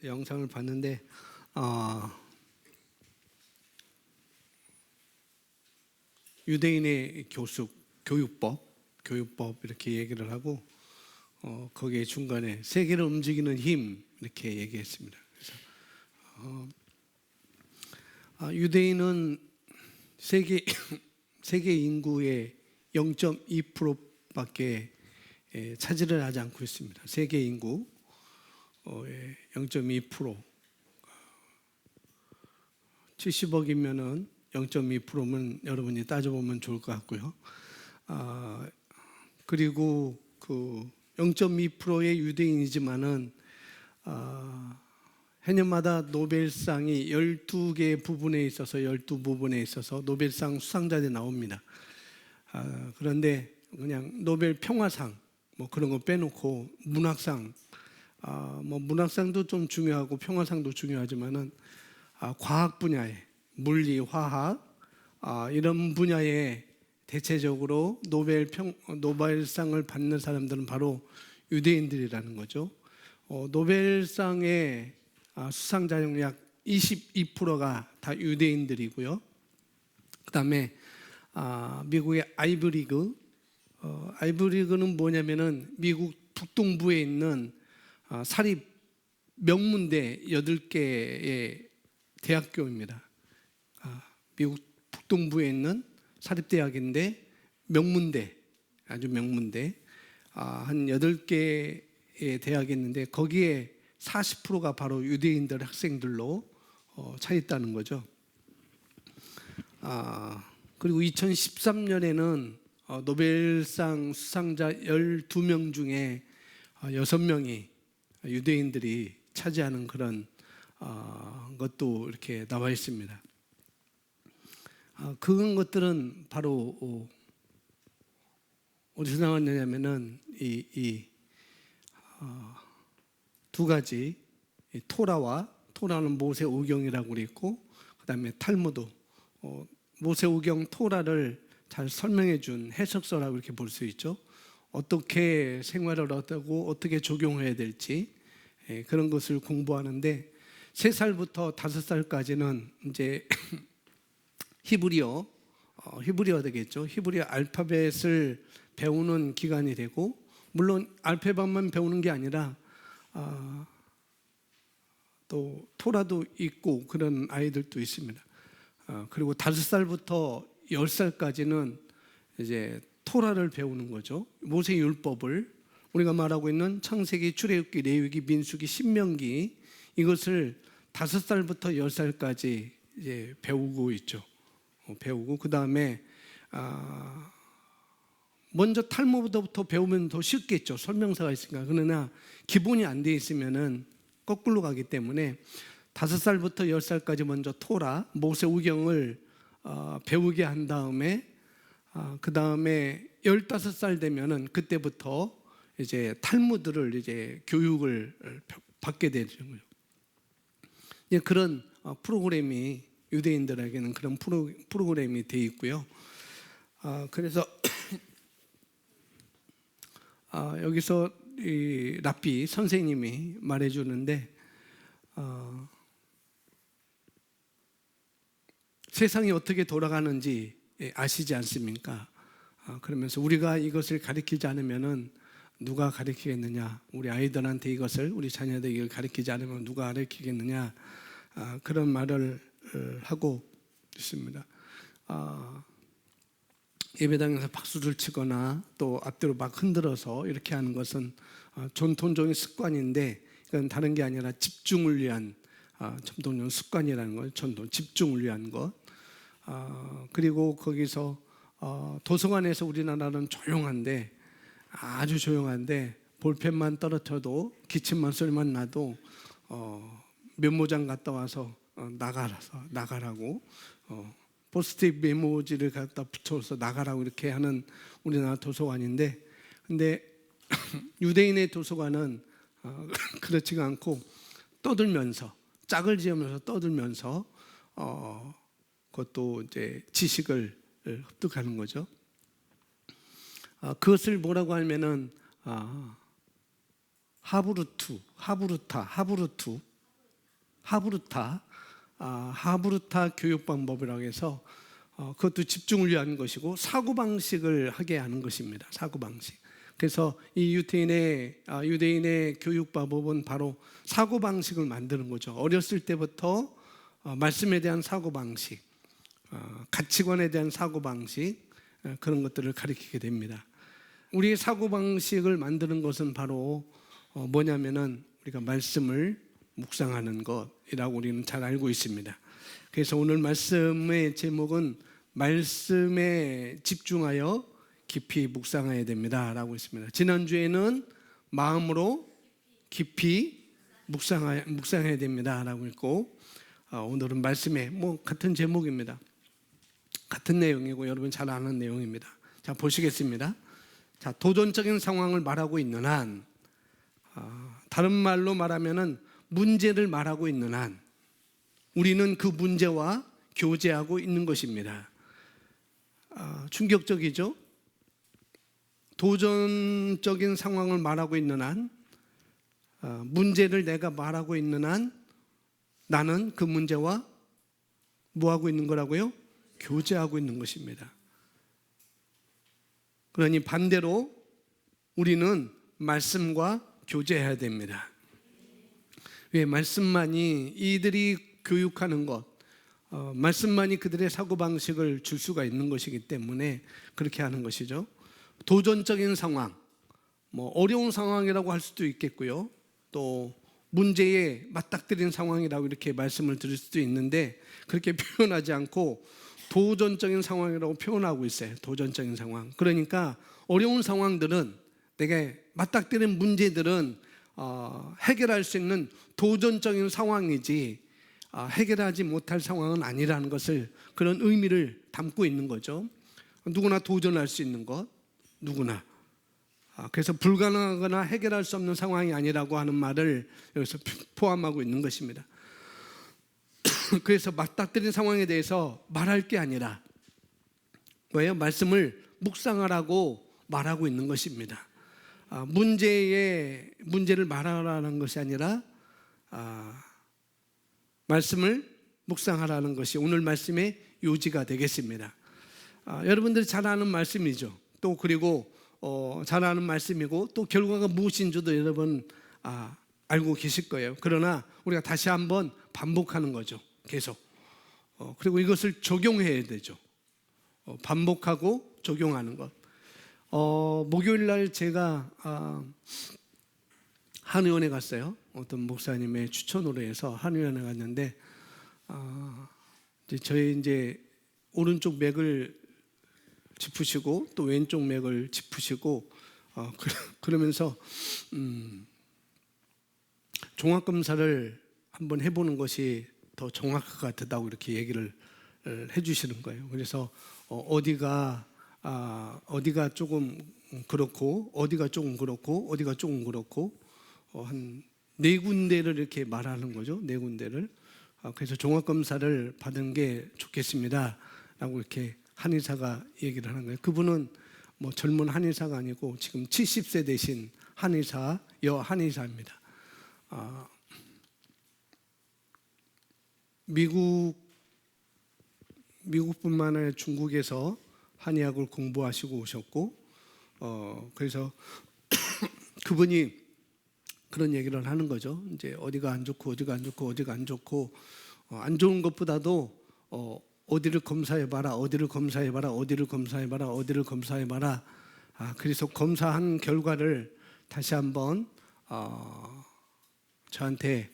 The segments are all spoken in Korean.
영상을 봤는데 유대인의 교육법 이렇게 얘기를 하고 거기에 중간에 세계를 움직이는 힘 이렇게 얘기했습니다. 그래서 유대인은 세계 인구의 0.2%밖에 차지를 하지 않고 있습니다. 세계 인구 0.2%, 70억이면은 0.2%면 여러분이 따져보면 좋을 것 같고요. 그리고 그 0.2%의 유대인이지만은 해년마다 노벨상이 12개 부분에 있어서 12부분에 있어서 노벨상 수상자들이 나옵니다. 그런데 그냥 노벨 평화상 뭐 그런 거 빼놓고 문학상, 뭐 문학상도 좀 중요하고 평화상도 중요하지만은 과학 분야에 물리, 화학 이런 분야에 대체적으로 노벨상을 받는 사람들은 바로 유대인들이라는 거죠. 노벨상의 수상자 중 약 22%가 다 유대인들이고요. 그다음에 미국의 아이브리그는 뭐냐면은 미국 북동부에 있는 사립 명문대 8개의 대학교입니다. 미국 북동부에 있는 사립대학인데 명문대, 아주 명문대 한 8개의 대학이 있는데 거기에 40%가 바로 유대인들 학생들로 차 있다는 거죠. 그리고 2013년에는 노벨상 수상자 12명 중에 6명이 유대인들이 차지하는 그런 것도 이렇게 나와 있습니다. 그런 것들은 바로 어디서 나왔느냐면은 이 두 가지, 토라는 모세오경이라고 그랬고, 그다음에 탈무드, 모세오경 토라를 잘 설명해 준 해석서라고 이렇게 볼 수 있죠. 어떻게 생활을 하고 어떻게 적용해야 될지 그런 것을 공부하는데 3살부터 5살까지는 이제 히브리어 되겠죠. 히브리어 알파벳을 배우는 기간이 되고, 물론 알파벳만 배우는 게 아니라 또 토라도 있고 그런 아이들도 있습니다. 그리고 5살부터 10살까지는 이제 토라를 배우는 거죠. 모세 율법을 우리가 말하고 있는 창세기, 출애굽기, 레위기, 민수기, 신명기 이것을 5살부터 10살까지 이제 배우고 있죠. 배우고 그 다음에 먼저 탈무드부터 배우면 더 쉽겠죠. 설명서가 있으니까. 그러나 기본이 안 돼 있으면은 거꾸로 가기 때문에 5살부터 10살까지 먼저 토라, 모세오경을 배우게 한 다음에 그 다음에 15살 되면은 그때부터 이제 탈무드를 이제 교육을 받게 되는 거예요. 그런 프로그램이 유대인들에게는 그런 프로그램이 돼 있고요. 그래서 여기서 이 랍비 선생님이 말해주는데 세상이 어떻게 돌아가는지 아시지 않습니까? 그러면서 우리가 이것을 가르치지 않으면은 누가 가르치겠느냐? 우리 아이들한테 이것을, 우리 자녀들에게 가르치지 않으면 누가 가르치겠느냐? 그런 말을 하고 있습니다. 예배당에서 박수를 치거나 또 앞뒤로 막 흔들어서 이렇게 하는 것은 전통적인 습관인데, 이건 다른 게 아니라 집중을 위한 전통적 습관이라는 걸, 집중을 위한 것. 그리고 거기서 도서관에서 우리나라는 조용한데, 아주 조용한데 볼펜만 떨어져도, 기침만 소리만 나도 메모장 갔다 와서 나가라고 포스트잇 메모지를 갖다 붙여서 나가라고 이렇게 하는 우리나라 도서관인데, 근데 유대인의 도서관은 그렇지가 않고 떠들면서, 짝을 지으면서 떠들면서 그것도 이제 지식을 습득하는 거죠. 그것을 뭐라고 하면은 하브루타 교육 방법이라고 해서 그것도 집중을 위한 것이고 사고방식을 하게 하는 것입니다. 사고방식. 그래서 이 유대인의 교육 방법은 바로 사고방식을 만드는 거죠. 어렸을 때부터 말씀에 대한 사고방식, 가치관에 대한 사고방식, 그런 것들을 가르치게 됩니다. 우리의 사고방식을 만드는 것은 바로 뭐냐면은 우리가 말씀을 묵상하는 것이라고 우리는 잘 알고 있습니다. 그래서 오늘 말씀의 제목은 말씀에 집중하여 깊이 묵상해야 됩니다 라고 했습니다. 지난주에는 마음으로 깊이 묵상해야 됩니다 라고 했고, 오늘은 말씀에 같은 제목입니다. 같은 내용이고 여러분 잘 아는 내용입니다. 자, 보시겠습니다. 자, 도전적인 상황을 말하고 있는 한, 다른 말로 말하면은 문제를 말하고 있는 한 우리는 그 문제와 교제하고 있는 것입니다. 충격적이죠? 도전적인 상황을 말하고 있는 한, 문제를 내가 말하고 있는 한 나는 그 문제와 뭐하고 있는 거라고요? 교제하고 있는 것입니다. 그러니 반대로 우리는 말씀과 교제해야 됩니다. 왜? 말씀만이 이들이 교육하는 것, 말씀만이 그들의 사고방식을 줄 수가 있는 것이기 때문에 그렇게 하는 것이죠. 도전적인 상황, 어려운 상황이라고 할 수도 있겠고요. 또 문제에 맞닥뜨린 상황이라고 이렇게 말씀을 드릴 수도 있는데 그렇게 표현하지 않고 도전적인 상황이라고 표현하고 있어요. 도전적인 상황. 그러니까 어려운 상황들은, 내게 맞닥뜨린 문제들은 해결할 수 있는 도전적인 상황이지 해결하지 못할 상황은 아니라는 것을, 그런 의미를 담고 있는 거죠. 누구나 도전할 수 있는 것, 누구나. 그래서 불가능하거나 해결할 수 없는 상황이 아니라고 하는 말을 여기서 포함하고 있는 것입니다. 그래서 맞닥뜨린 상황에 대해서 말할 게 아니라 뭐예요? 말씀을 묵상하라고 말하고 있는 것입니다. 문제를 말하라는 것이 아니라 말씀을 묵상하라는 것이 오늘 말씀의 요지가 되겠습니다. 여러분들이 잘 아는 말씀이죠. 또 그리고 잘 아는 말씀이고 또 결과가 무엇인지도 여러분 알고 계실 거예요. 그러나 우리가 다시 한번 반복하는 거죠. 계속. 그리고 이것을 적용해야 되죠. 반복하고 적용하는 것. 목요일 날 제가 한의원에 갔어요. 어떤 목사님의 추천으로 해서 한의원에 갔는데 저희 오른쪽 맥을 짚으시고 또 왼쪽 맥을 짚으시고 그러면서 종합 검사를 한번 해보는 것이 더 정확할 것 같다고 이렇게 얘기를 해주시는 거예요. 그래서 어디가 조금 그렇고 어디가 조금 그렇고 어디가 조금 그렇고 한 4군데를 이렇게 말하는 거죠. 4군데를. 그래서 종합 검사를 받은 게 좋겠습니다라고 이렇게 한의사가 얘기를 하는 거예요. 그분은 젊은 한의사가 아니고 지금 70세 되신 한의사, 여한의사입니다. 미국뿐만 아니라 중국에서 한의학을 공부하시고 오셨고, 그래서 그분이 그런 얘기를 하는 거죠. 이제 어디가 안 좋고 어디가 안 좋고 어디가 안 좋고 안 좋은 것보다도 어디를 검사해봐라, 어디를 검사해봐라, 어디를 검사해봐라, 어디를 검사해봐라. 그래서 검사한 결과를 다시 한번 저한테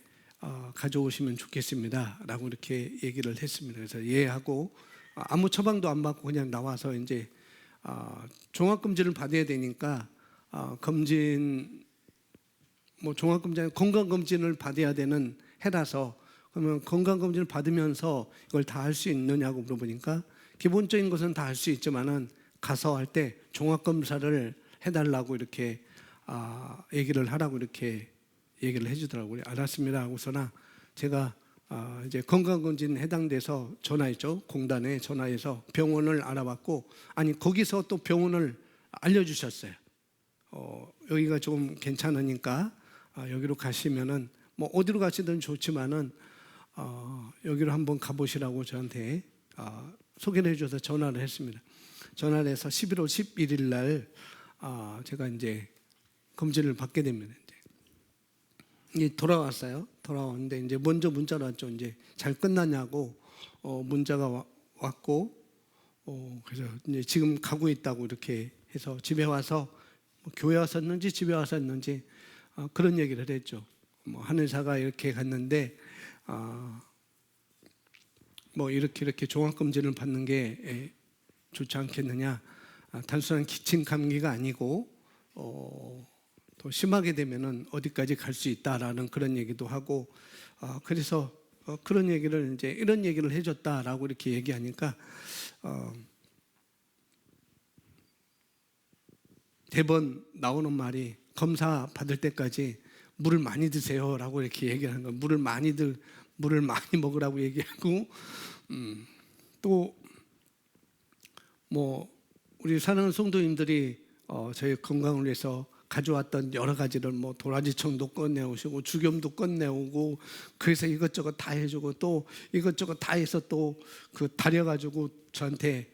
가져오시면 좋겠습니다라고 이렇게 얘기를 했습니다. 그래서 예 하고 아무 처방도 안 받고 그냥 나와서 이제 종합검진을 받아야 되니까 종합검진, 건강검진을 받아야 되는 해라서 그러면 건강검진을 받으면서 이걸 다 할 수 있느냐고 물어보니까 기본적인 것은 다 할 수 있지만은 가서 할 때 종합검사를 해달라고 이렇게 얘기를 하라고 이렇게 얘기를 해주더라고요. 알았습니다 하고서나 제가 이제 건강검진 해당돼서 전화했죠. 공단에 전화해서 병원을 알아봤고, 아니 거기서 또 병원을 알려주셨어요. 여기가 좀 괜찮으니까 여기로 가시면은 뭐 어디로 가시든 좋지만은 여기로 한번 가보시라고 저한테 소개를 해줘서 전화를 했습니다. 전화를 해서 11월 11일 날 제가 이제 검진을 받게 됩니다. 이제 돌아왔어요. 돌아왔는데 이제 먼저 문자가 왔죠. 이제 잘 끝났냐고 문자가 왔고 그래서 이제 지금 가고 있다고 이렇게 해서 집에 와서 뭐 교회 왔었는지 집에 왔었는지 그런 얘기를 했죠. 뭐 하늘사가 이렇게 갔는데 뭐 이렇게 종합검진을 받는 게 좋지 않겠느냐. 단순한 기침 감기가 아니고 더 심하게 되면은 어디까지 갈 수 있다라는 그런 얘기도 하고 그래서 그런 얘기를 이제 이런 얘기를 해줬다라고 이렇게 얘기하니까 대번 나오는 말이 검사 받을 때까지 물을 많이 드세요라고 이렇게 얘기하는 거예요. 물을 많이 먹으라고 얘기하고 또 뭐 우리 사랑하는 성도님들이 저희 건강을 위해서 가져왔던 여러 가지를 뭐 도라지청도 꺼내오시고 죽염도 꺼내오고 그래서 이것저것 다 해주고 또 이것저것 다 해서 또 그 다려가지고 저한테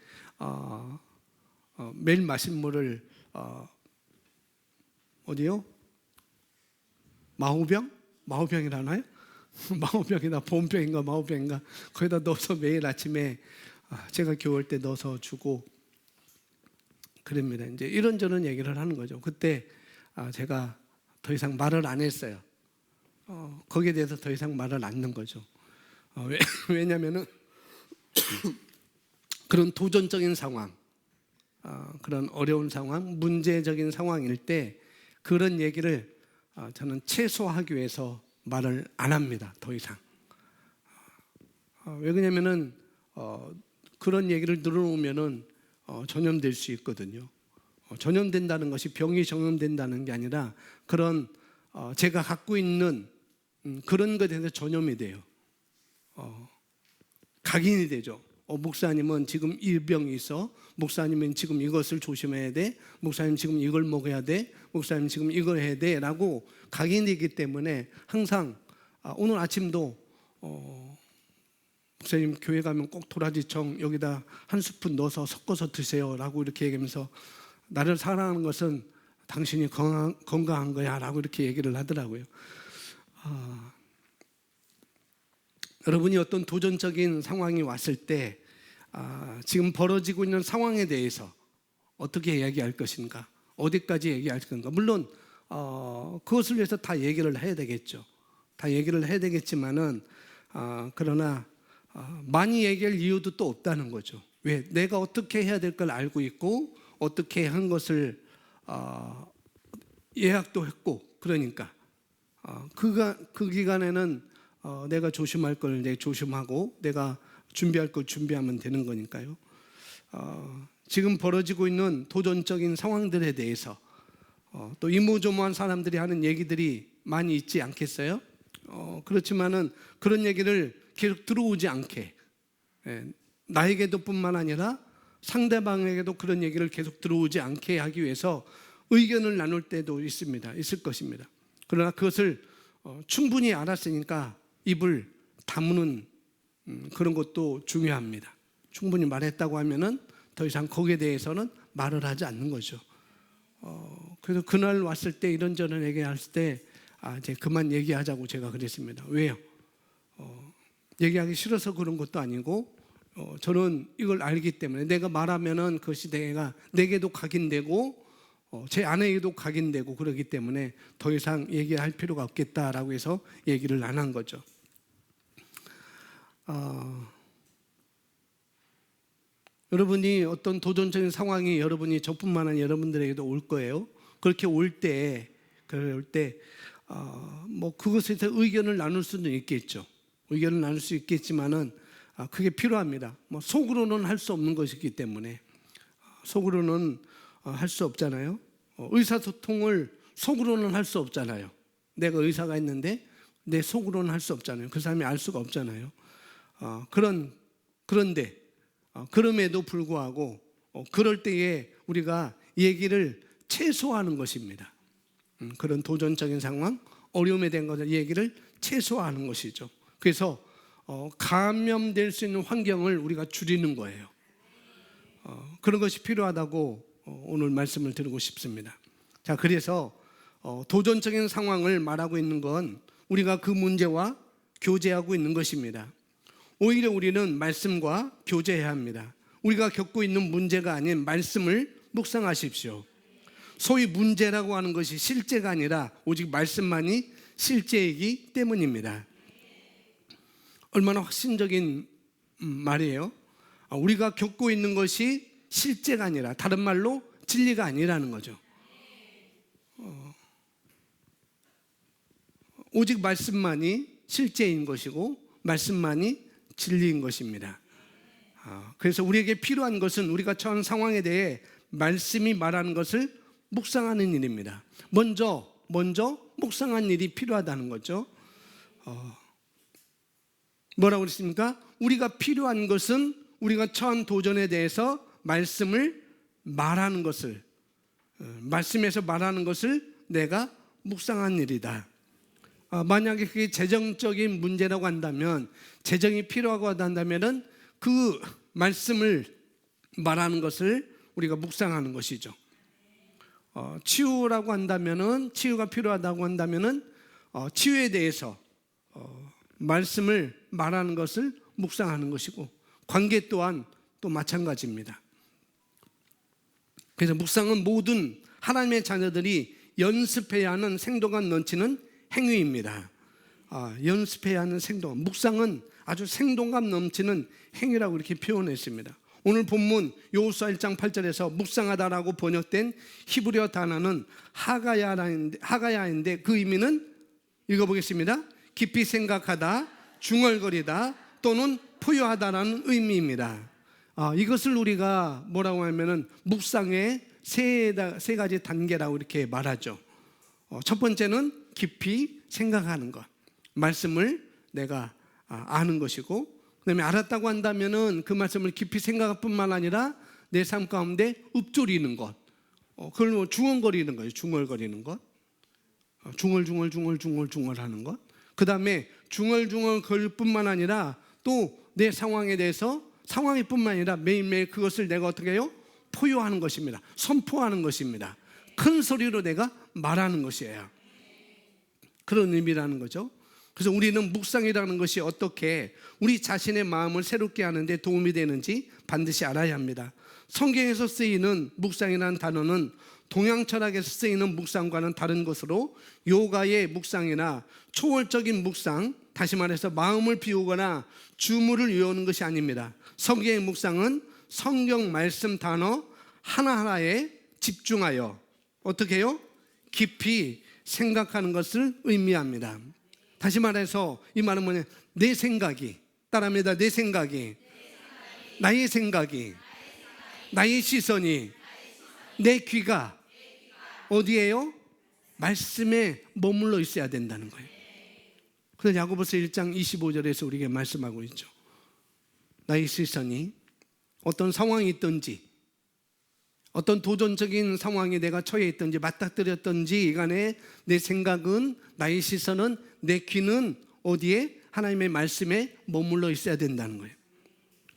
매일 마신 물을 어디요? 마호병이라나요? 마호병이나 보온병인가 마호병인가 거기다 넣어서 매일 아침에 제가 교회 때 넣어서 주고 그럽니다. 이제 이런저런 얘기를 하는 거죠. 그때 제가 더 이상 말을 안 했어요. 거기에 대해서 더 이상 말을 안 넣는 거죠. 왜냐하면은 그런 도전적인 상황, 그런 어려운 상황, 문제적인 상황일 때 그런 얘기를 저는 최소화하기 위해서 말을 안 합니다. 더 이상. 왜 그러냐면은 그런 얘기를 들어오면은 전염될 수 있거든요. 전염된다는 것이 병이 전염된다는 게 아니라 그런 제가 갖고 있는 그런 것에 대해서 전염이 돼요. 각인이 되죠. 목사님은 지금 이 병이 있어. 목사님은 지금 이것을 조심해야 돼. 목사님 지금 이걸 먹어야 돼. 목사님 지금 이걸 해야 돼. 라고 각인이 되기 때문에 항상 오늘 아침도 목사님 교회 가면 꼭 도라지청 여기다 한 스푼 넣어서 섞어서 드세요 라고 이렇게 얘기하면서 나를 사랑하는 것은 당신이 건강한 거야 라고 이렇게 얘기를 하더라고요. 여러분이 어떤 도전적인 상황이 왔을 때 지금 벌어지고 있는 상황에 대해서 어떻게 이야기할 것인가, 어디까지 얘기할 건가. 물론 그것을 위해서 다 얘기를 해야 되겠죠. 다 얘기를 해야 되겠지만은 그러나 많이 얘기할 이유도 또 없다는 거죠. 왜? 내가 어떻게 해야 될 걸 알고 있고 어떻게 한 것을 예약도 했고 그러니까 그 기간에는 내가 조심할 걸 내가 조심하고 내가 준비할 걸 준비하면 되는 거니까요. 지금 벌어지고 있는 도전적인 상황들에 대해서 또 이모저모한 사람들이 하는 얘기들이 많이 있지 않겠어요? 그렇지만은 그런 얘기를 계속 들어오지 않게 나에게도 뿐만 아니라 상대방에게도 그런 얘기를 계속 들어오지 않게 하기 위해서 의견을 나눌 때도 있을 것입니다. 그러나 그것을 충분히 알았으니까 입을 다무는 그런 것도 중요합니다. 충분히 말했다고 하면은 더 이상 거기에 대해서는 말을 하지 않는 거죠. 그래서 그날 왔을 때 이런저런 얘기할 때 이제 그만 얘기하자고 제가 그랬습니다. 왜요? 얘기하기 싫어서 그런 것도 아니고 저는 이걸 알기 때문에 내가 말하면은 그것이 내게도 각인되고 제 아내에게도 각인되고 그러기 때문에 더 이상 얘기할 필요가 없겠다라고 해서 얘기를 안 한 거죠. 여러분이 어떤 도전적인 상황이 여러분이 저뿐만 아니라 여러분들에게도 올 거예요. 그렇게 올 때 뭐 그것에 대해서 의견을 나눌 수는 있겠죠. 의견을 나눌 수 있겠지만은 그게 필요합니다. 뭐 속으로는 할 수 없는 것이기 때문에 속으로는 할 수 없잖아요. 의사소통을 속으로는 할 수 없잖아요. 내가 의사가 있는데 내 속으로는 할 수 없잖아요. 그 사람이 알 수가 없잖아요. 그런데 그럼에도 불구하고 그럴 때에 우리가 얘기를 최소화하는 것입니다. 그런 도전적인 상황, 어려움에 대한 것을 얘기를 최소화하는 것이죠. 그래서 감염될 수 있는 환경을 우리가 줄이는 거예요. 그런 것이 필요하다고 오늘 말씀을 드리고 싶습니다. 자, 그래서 도전적인 상황을 말하고 있는 건 우리가 그 문제와 교제하고 있는 것입니다. 오히려 우리는 말씀과 교제해야 합니다. 우리가 겪고 있는 문제가 아닌 말씀을 묵상하십시오. 소위 문제라고 하는 것이 실제가 아니라 오직 말씀만이 실제이기 때문입니다. 얼마나 확신적인 말이에요. 우리가 겪고 있는 것이 실제가 아니라, 다른 말로 진리가 아니라는 거죠. 오직 말씀만이 실제인 것이고 말씀만이 진리인 것입니다. 그래서 우리에게 필요한 것은 우리가 처한 상황에 대해 말씀이 말하는 것을 묵상하는 일입니다. 먼저 묵상한 일이 필요하다는 거죠. 뭐라고 그랬습니까? 우리가 필요한 것은 우리가 처한 도전에 대해서 말씀을 말하는 것을, 말씀에서 말하는 것을 내가 묵상한 일이다. 만약에 그게 재정적인 문제라고 한다면, 재정이 필요하고 한다면은 그 말씀을 말하는 것을 우리가 묵상하는 것이죠. 치유라고 한다면은, 치유가 필요하다고 한다면은 치유에 대해서 말씀을 말하는 것을 묵상하는 것이고, 관계 또한 또 마찬가지입니다. 그래서 묵상은 모든 하나님의 자녀들이 연습해야 하는 생동감 넘치는 행위입니다. 연습해야 하는 생동감, 묵상은 아주 생동감 넘치는 행위라고 이렇게 표현했습니다. 오늘 본문 여호수아 1장 8절에서 묵상하다라고 번역된 히브리어 단어는 하가야인데 그 의미는 읽어보겠습니다. 깊이 생각하다, 중얼거리다 또는 포효하다라는 의미입니다. 이것을 우리가 뭐라고 하면은 묵상의 세 가지 단계라고 이렇게 말하죠. 첫 번째는 깊이 생각하는 것, 말씀을 내가 아는 것이고, 그다음에 알았다고 한다면은 그 말씀을 깊이 생각할 뿐만 아니라 내 삶 가운데 읊조리는 것, 그걸 뭐 중얼거리는 거예요. 중얼거리는 것, 중얼중얼 하는 것. 그다음에 중얼중얼 거릴 뿐만 아니라 또 내 상황에 대해서, 상황일 뿐만 아니라 매일매일 그것을 내가 어떻게 해요? 포효하는 것입니다. 선포하는 것입니다. 큰 소리로 내가 말하는 것이에요. 그런 의미라는 거죠. 그래서 우리는 묵상이라는 것이 어떻게 우리 자신의 마음을 새롭게 하는데 도움이 되는지 반드시 알아야 합니다. 성경에서 쓰이는 묵상이라는 단어는 동양 철학에서 쓰이는 묵상과는 다른 것으로, 요가의 묵상이나 초월적인 묵상, 다시 말해서 마음을 비우거나 주문을 외우는 것이 아닙니다. 성경의 묵상은 성경 말씀 단어 하나하나에 집중하여 어떻게 해요? 깊이 생각하는 것을 의미합니다. 다시 말해서 이 말은 뭐냐? 내 생각이, 따라합니다. 내 생각이, 나의 생각이, 나의 시선이, 내 귀가 어디에요? 말씀에 머물러 있어야 된다는 거예요. 그래서 야고보서 1장 25절에서 우리에게 말씀하고 있죠. 나의 시선이 어떤 상황이 있든지, 어떤 도전적인 상황에 내가 처해 있든지 맞닥뜨렸든지 간에 내 생각은, 나의 시선은, 내 귀는 어디에? 하나님의 말씀에 머물러 있어야 된다는 거예요.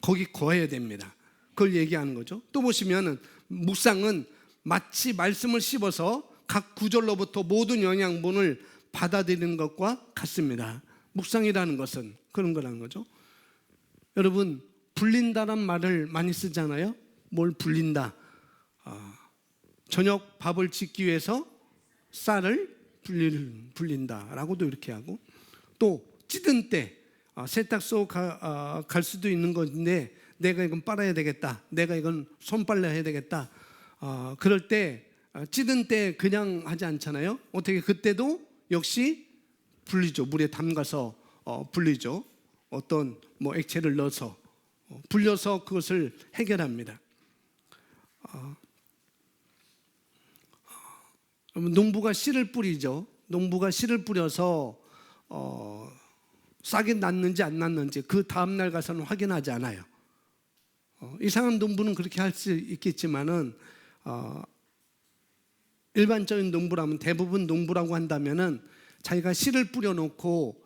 거기 거해야 됩니다. 그걸 얘기하는 거죠. 또 보시면은 묵상은 마치 말씀을 씹어서 각 구절로부터 모든 영양분을 받아들이는 것과 같습니다. 묵상이라는 것은 그런 거라는 거죠. 여러분, 불린다란 말을 많이 쓰잖아요. 뭘 불린다? 저녁 밥을 짓기 위해서 쌀을 불린다라고도 이렇게 하고, 또 찌든 때 세탁소 갈 수도 있는 건데 내가 이건 빨아야 되겠다, 내가 이건 손빨래 해야 되겠다, 그럴 때 찌든 때 그냥 하지 않잖아요. 어떻게 그때도 역시 불리죠. 물에 담가서 불리죠. 어떤 뭐 액체를 넣어서 불려서 그것을 해결합니다. 농부가 씨를 뿌리죠. 농부가 씨를 뿌려서 싹이 났는지 안 났는지 그 다음날 가서는 확인하지 않아요. 이상한 농부는 그렇게 할 수 있겠지만은 일반적인 농부라면, 대부분 농부라고 한다면은 자기가 씨를 뿌려놓고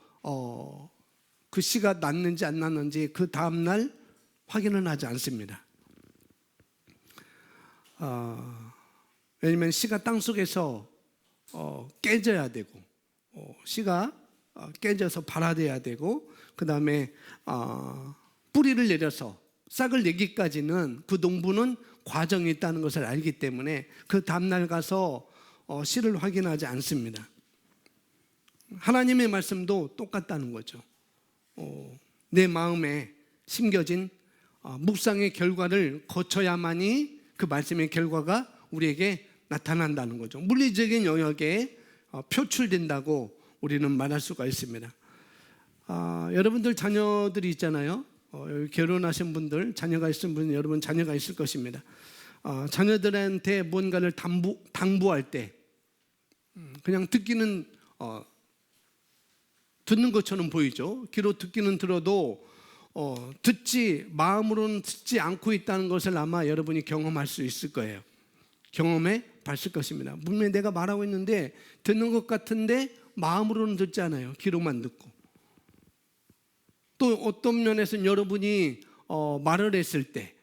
그 씨가 났는지 안 났는지 그 다음날 확인은 하지 않습니다. 왜냐하면 씨가 땅속에서 깨져야 되고 씨가 깨져서 발화돼야 되고 그 다음에 뿌리를 내려서 싹을 내기까지는 그 농부는 과정이 있다는 것을 알기 때문에 그 다음날 가서 씨를 확인하지 않습니다. 하나님의 말씀도 똑같다는 거죠. 내 마음에 심겨진 묵상의 결과를 거쳐야만이 그 말씀의 결과가 우리에게 나타난다는 거죠. 물리적인 영역에 표출된다고 우리는 말할 수가 있습니다. 여러분들 자녀들이 있잖아요. 결혼하신 분들, 자녀가 있으신 분, 여러분 자녀가 있을 것입니다. 자녀들한테 뭔가를 당부할 때 그냥 듣기는 듣는 것처럼 보이죠. 귀로 듣기는 들어도 마음으로는 듣지 않고 있다는 것을 아마 여러분이 경험할 수 있을 거예요. 경험해 봤을 것입니다. 분명히 내가 말하고 있는데 듣는 것 같은데 마음으로는 듣지 않아요. 귀로만 듣고. 또 어떤 면에서는 여러분이 말을 했을 때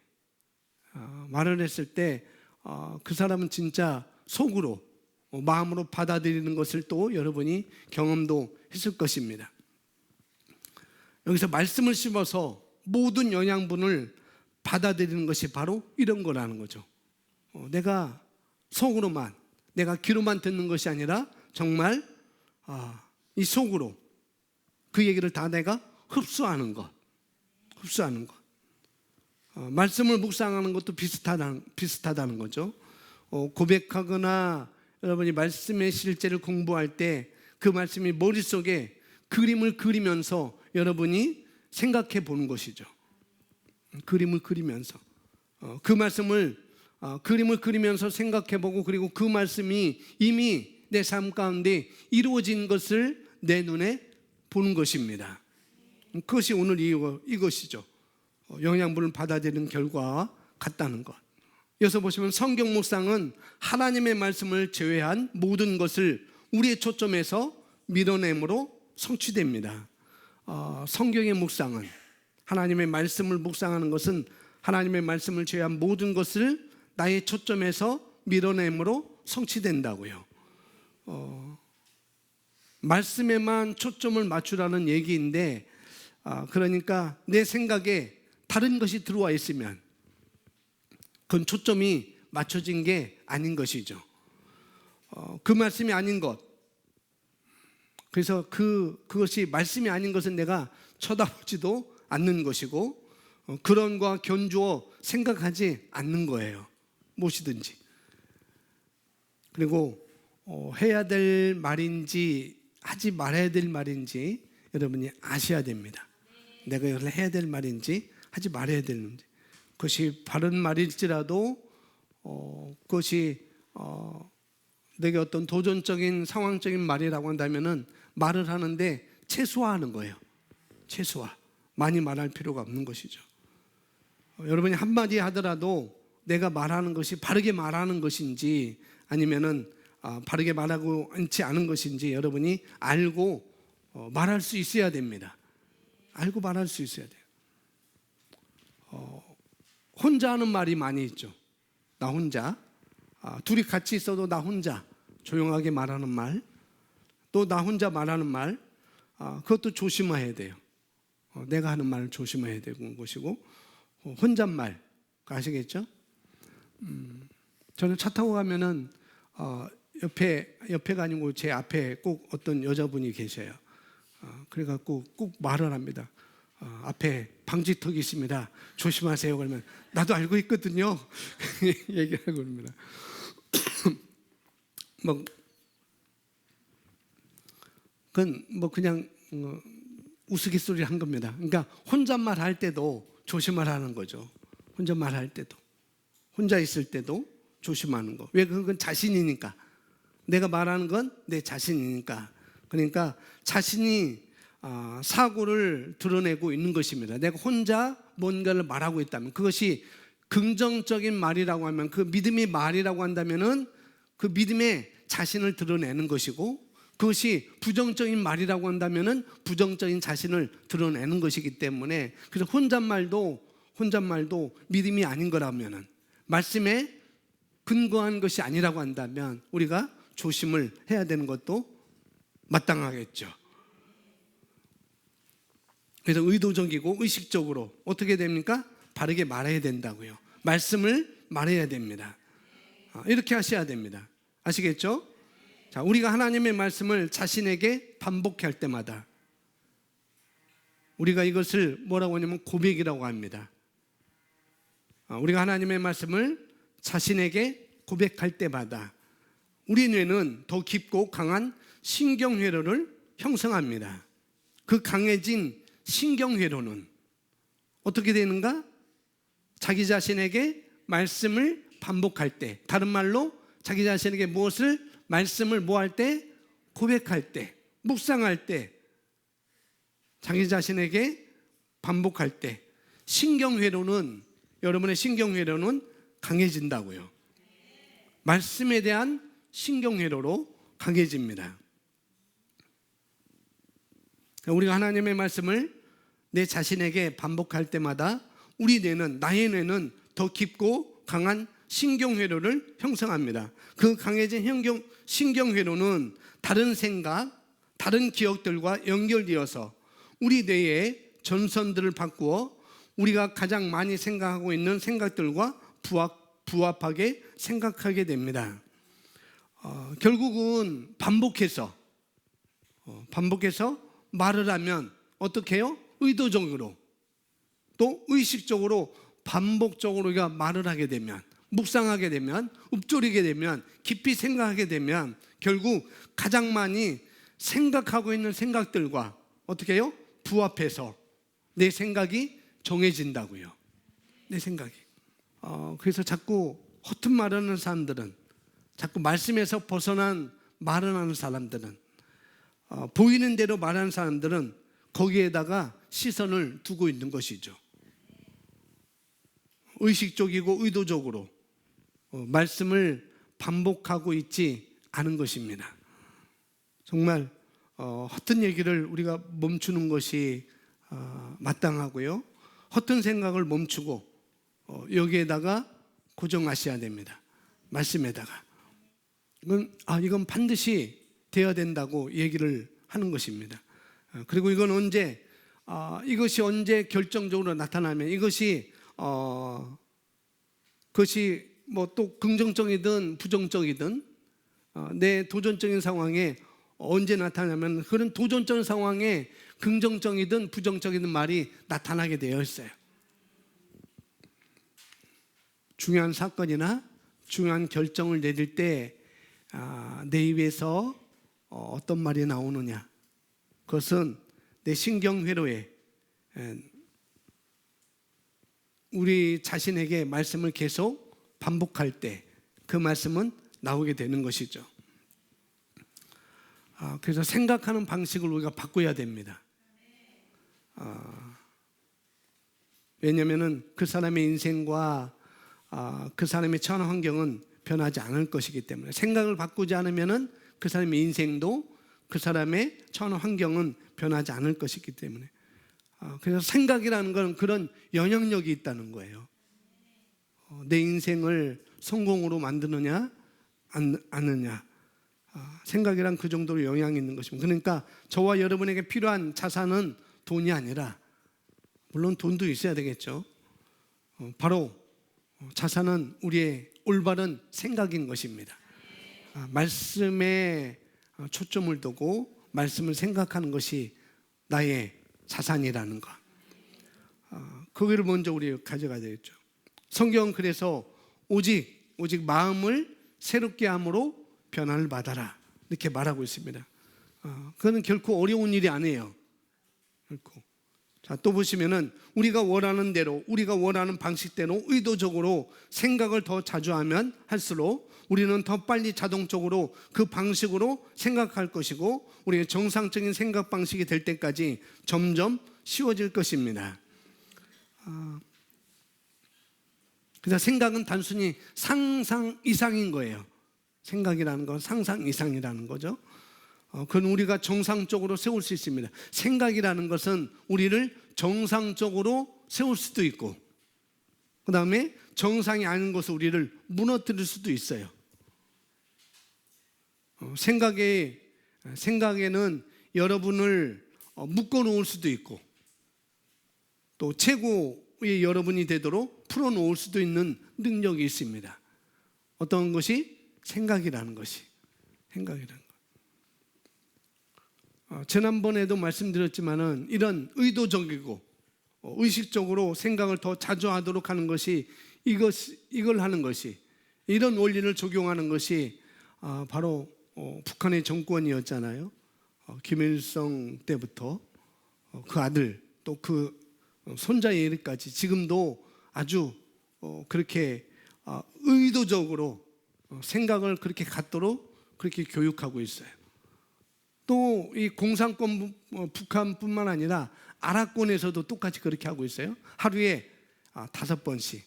그 사람은 진짜 속으로 마음으로 받아들이는 것을 또 여러분이 경험도 했을 것입니다. 여기서 말씀을 씹어서 모든 영양분을 받아들이는 것이 바로 이런 거라는 거죠. 내가 속으로만, 내가 귀로만 듣는 것이 아니라 정말 이 속으로 그 얘기를 다 내가 흡수하는 것. 말씀을 묵상하는 것도 비슷하다는 거죠. 고백하거나 여러분이 말씀의 실제를 공부할 때 그 말씀이 머릿속에 그림을 그리면서 여러분이 생각해 보는 것이죠. 그림을 그리면서 그 말씀을 그림을 그리면서 생각해 보고 그리고 그 말씀이 이미 내 삶 가운데 이루어진 것을 내 눈에 보는 것입니다. 그것이 오늘 이것이죠. 영양분을 받아들이는 결과와 같다는 것. 여기서 보시면 성경 묵상은 하나님의 말씀을 제외한 모든 것을 우리의 초점에서 밀어냄으로 성취됩니다. 성경의 묵상은 하나님의 말씀을 묵상하는 것은 하나님의 말씀을 제외한 모든 것을 나의 초점에서 밀어냄으로 성취된다고요. 말씀에만 초점을 맞추라는 얘기인데 그러니까 내 생각에 다른 것이 들어와 있으면 그건 초점이 맞춰진 게 아닌 것이죠. 그 말씀이 아닌 것. 그래서 그것이 말씀이 아닌 것은 내가 쳐다보지도 않는 것이고 그런 거 견주어 생각하지 않는 거예요. 무엇이든지. 그리고 해야 될 말인지 하지 말아야 될 말인지 여러분이 아셔야 됩니다. 내가 이걸 해야 될 말인지 하지 말아야 되는지. 그것이 바른 말일지라도 그것이 내게 어떤 도전적인 상황적인 말이라고 한다면은 말을 하는데 최소화하는 거예요. 최소화. 많이 말할 필요가 없는 것이죠. 여러분이 한마디 하더라도 내가 말하는 것이 바르게 말하는 것인지 아니면은 바르게 말하고 있지 않은 것인지 여러분이 알고 말할 수 있어야 됩니다. 알고 말할 수 있어야 돼요. 혼자 하는 말이 많이 있죠. 나 혼자. 둘이 같이 있어도 나 혼자 조용하게 말하는 말, 또 나 혼자 말하는 말, 그것도 조심해야 돼요. 내가 하는 말을 조심해야 되는 것이고, 혼잣말, 아시겠죠? 저는 차 타고 가면은 옆에가 아니고 제 앞에 꼭 어떤 여자분이 계셔요. 그래갖고 꼭 말을 합니다. 앞에 방지턱이 있습니다. 조심하세요. 그러면 나도 알고 있거든요. 얘기하고 그럽니다. 그건 그냥 우스갯소리를 한 겁니다. 그러니까 혼잣말 할 때도 조심하라는 거죠. 혼잣말 할 때도, 혼자 있을 때도 조심하는 거. 왜? 그건 자신이니까. 내가 말하는 건 내 자신이니까. 그러니까 자신이 사고를 드러내고 있는 것입니다. 내가 혼자 뭔가를 말하고 있다면 그것이 긍정적인 말이라고 하면 그 믿음의 말이라고 한다면은 그 믿음의 자신을 드러내는 것이고 그것이 부정적인 말이라고 한다면은 부정적인 자신을 드러내는 것이기 때문에, 그래서 혼잣말도 믿음이 아닌 거라면은, 말씀에 근거한 것이 아니라고 한다면 우리가 조심을 해야 되는 것도 마땅하겠죠. 그래서 의도적이고 의식적으로 어떻게 됩니까? 바르게 말해야 된다고요. 말씀을 말해야 됩니다. 이렇게 하셔야 됩니다. 아시겠죠? 자, 우리가 하나님의 말씀을 자신에게 반복할 때마다 우리가 이것을 뭐라고 하냐면 고백이라고 합니다. 우리가 하나님의 말씀을 자신에게 고백할 때마다 우리 뇌는 더 깊고 강한 신경회로를 형성합니다. 그 강해진 신경회로는 어떻게 되는가? 자기 자신에게 말씀을 반복할 때, 다른 말로 자기 자신에게 말씀을 뭐 할 때? 고백할 때, 묵상할 때, 자기 자신에게 반복할 때 신경회로는, 여러분의 신경회로는 강해진다고요. 말씀에 대한 신경회로로 강해집니다. 우리가 하나님의 말씀을 내 자신에게 반복할 때마다 우리 뇌는, 나의 뇌는 더 깊고 강한 신경회로를 형성합니다. 그 강해진 신경회로는 다른 생각, 다른 기억들과 연결되어서 우리 뇌의 전선들을 바꾸어 우리가 가장 많이 생각하고 있는 생각들과 부합하게 생각하게 됩니다. 결국은 반복해서 말을 하면 어떻게 해요? 의도적으로 또 의식적으로 반복적으로 우리가 말을 하게 되면, 묵상하게 되면, 읊조리게 되면, 깊이 생각하게 되면 결국 가장 많이 생각하고 있는 생각들과 어떻게 해요? 부합해서 내 생각이 정해진다고요. 내 생각이. 그래서 자꾸 허튼 말하는 사람들은, 자꾸 말씀에서 벗어난 말을 하는 사람들은, 보이는 대로 말하는 사람들은 거기에다가 시선을 두고 있는 것이죠. 의식적이고 의도적으로 말씀을 반복하고 있지 않은 것입니다. 정말 허튼 얘기를 우리가 멈추는 것이 마땅하고요. 허튼 생각을 멈추고 여기에다가 고정하셔야 됩니다. 말씀에다가. 이건 반드시 되어야 된다고 얘기를 하는 것입니다. 그리고 이건 이것이 언제 결정적으로 나타나면, 그것이 뭐 또 긍정적이든 부정적이든 내 도전적인 상황에 언제 나타나면, 그런 도전적인 상황에 긍정적이든 부정적이든 말이 나타나게 되어 있어요. 중요한 사건이나 중요한 결정을 내릴 때 내 입에서 어떤 말이 나오느냐, 그것은 내 신경회로에 우리 자신에게 말씀을 계속 반복할 때 그 말씀은 나오게 되는 것이죠. 그래서 생각하는 방식을 우리가 바꿔야 됩니다. 왜냐하면 그 사람의 인생과 그 사람의 처한 환경은 변하지 않을 것이기 때문에, 생각을 바꾸지 않으면 그 사람의 인생도, 그 사람의 처한 환경은 변하지 않을 것이기 때문에, 그래서 생각이라는 건 그런 영향력이 있다는 거예요. 내 인생을 성공으로 만드느냐 않느냐, 생각이란 그 정도로 영향이 있는 것입니다. 그러니까 저와 여러분에게 필요한 자산은 돈이 아니라, 물론 돈도 있어야 되겠죠. 바로 자산은 우리의 올바른 생각인 것입니다. 말씀에 초점을 두고 말씀을 생각하는 것이 나의 자산이라는 것, 그거를 먼저 우리 가져가야 되겠죠. 성경은 그래서 오직 마음을 새롭게 함으로 변화를 받아라, 이렇게 말하고 있습니다. 그거는 결코 어려운 일이 아니에요. 결코. 자, 또 보시면은 우리가 원하는 대로, 우리가 원하는 방식대로 의도적으로 생각을 더 자주 하면 할수록 우리는 더 빨리 자동적으로 그 방식으로 생각할 것이고, 우리의 정상적인 생각 방식이 될 때까지 점점 쉬워질 것입니다. 그래서 생각은 단순히 상상 이상인 거예요. 생각이라는 건 상상 이상이라는 거죠. 그건 우리가 정상적으로 세울 수 있습니다. 생각이라는 것은 우리를 정상적으로 세울 수도 있고, 그 다음에 정상이 아닌 것을 우리를 무너뜨릴 수도 있어요. 생각에는 여러분을 묶어 놓을 수도 있고, 또 최고의 여러분이 되도록 풀어 놓을 수도 있는 능력이 있습니다. 어떤 것이? 생각이라는 것이. 지난번에도 말씀드렸지만은 이런 의도적이고 의식적으로 생각을 더 자주 하도록 하는 것이, 이걸 하는 것이, 이런 원리를 적용하는 것이 바로 북한의 정권이었잖아요. 김일성 때부터 그 아들 또 그 손자에 이르기까지 지금도 아주 그렇게 의도적으로 생각을 그렇게 갖도록 그렇게 교육하고 있어요. 또 이 공산권 북한뿐만 아니라 아랍권에서도 똑같이 그렇게 하고 있어요. 하루에 5번씩.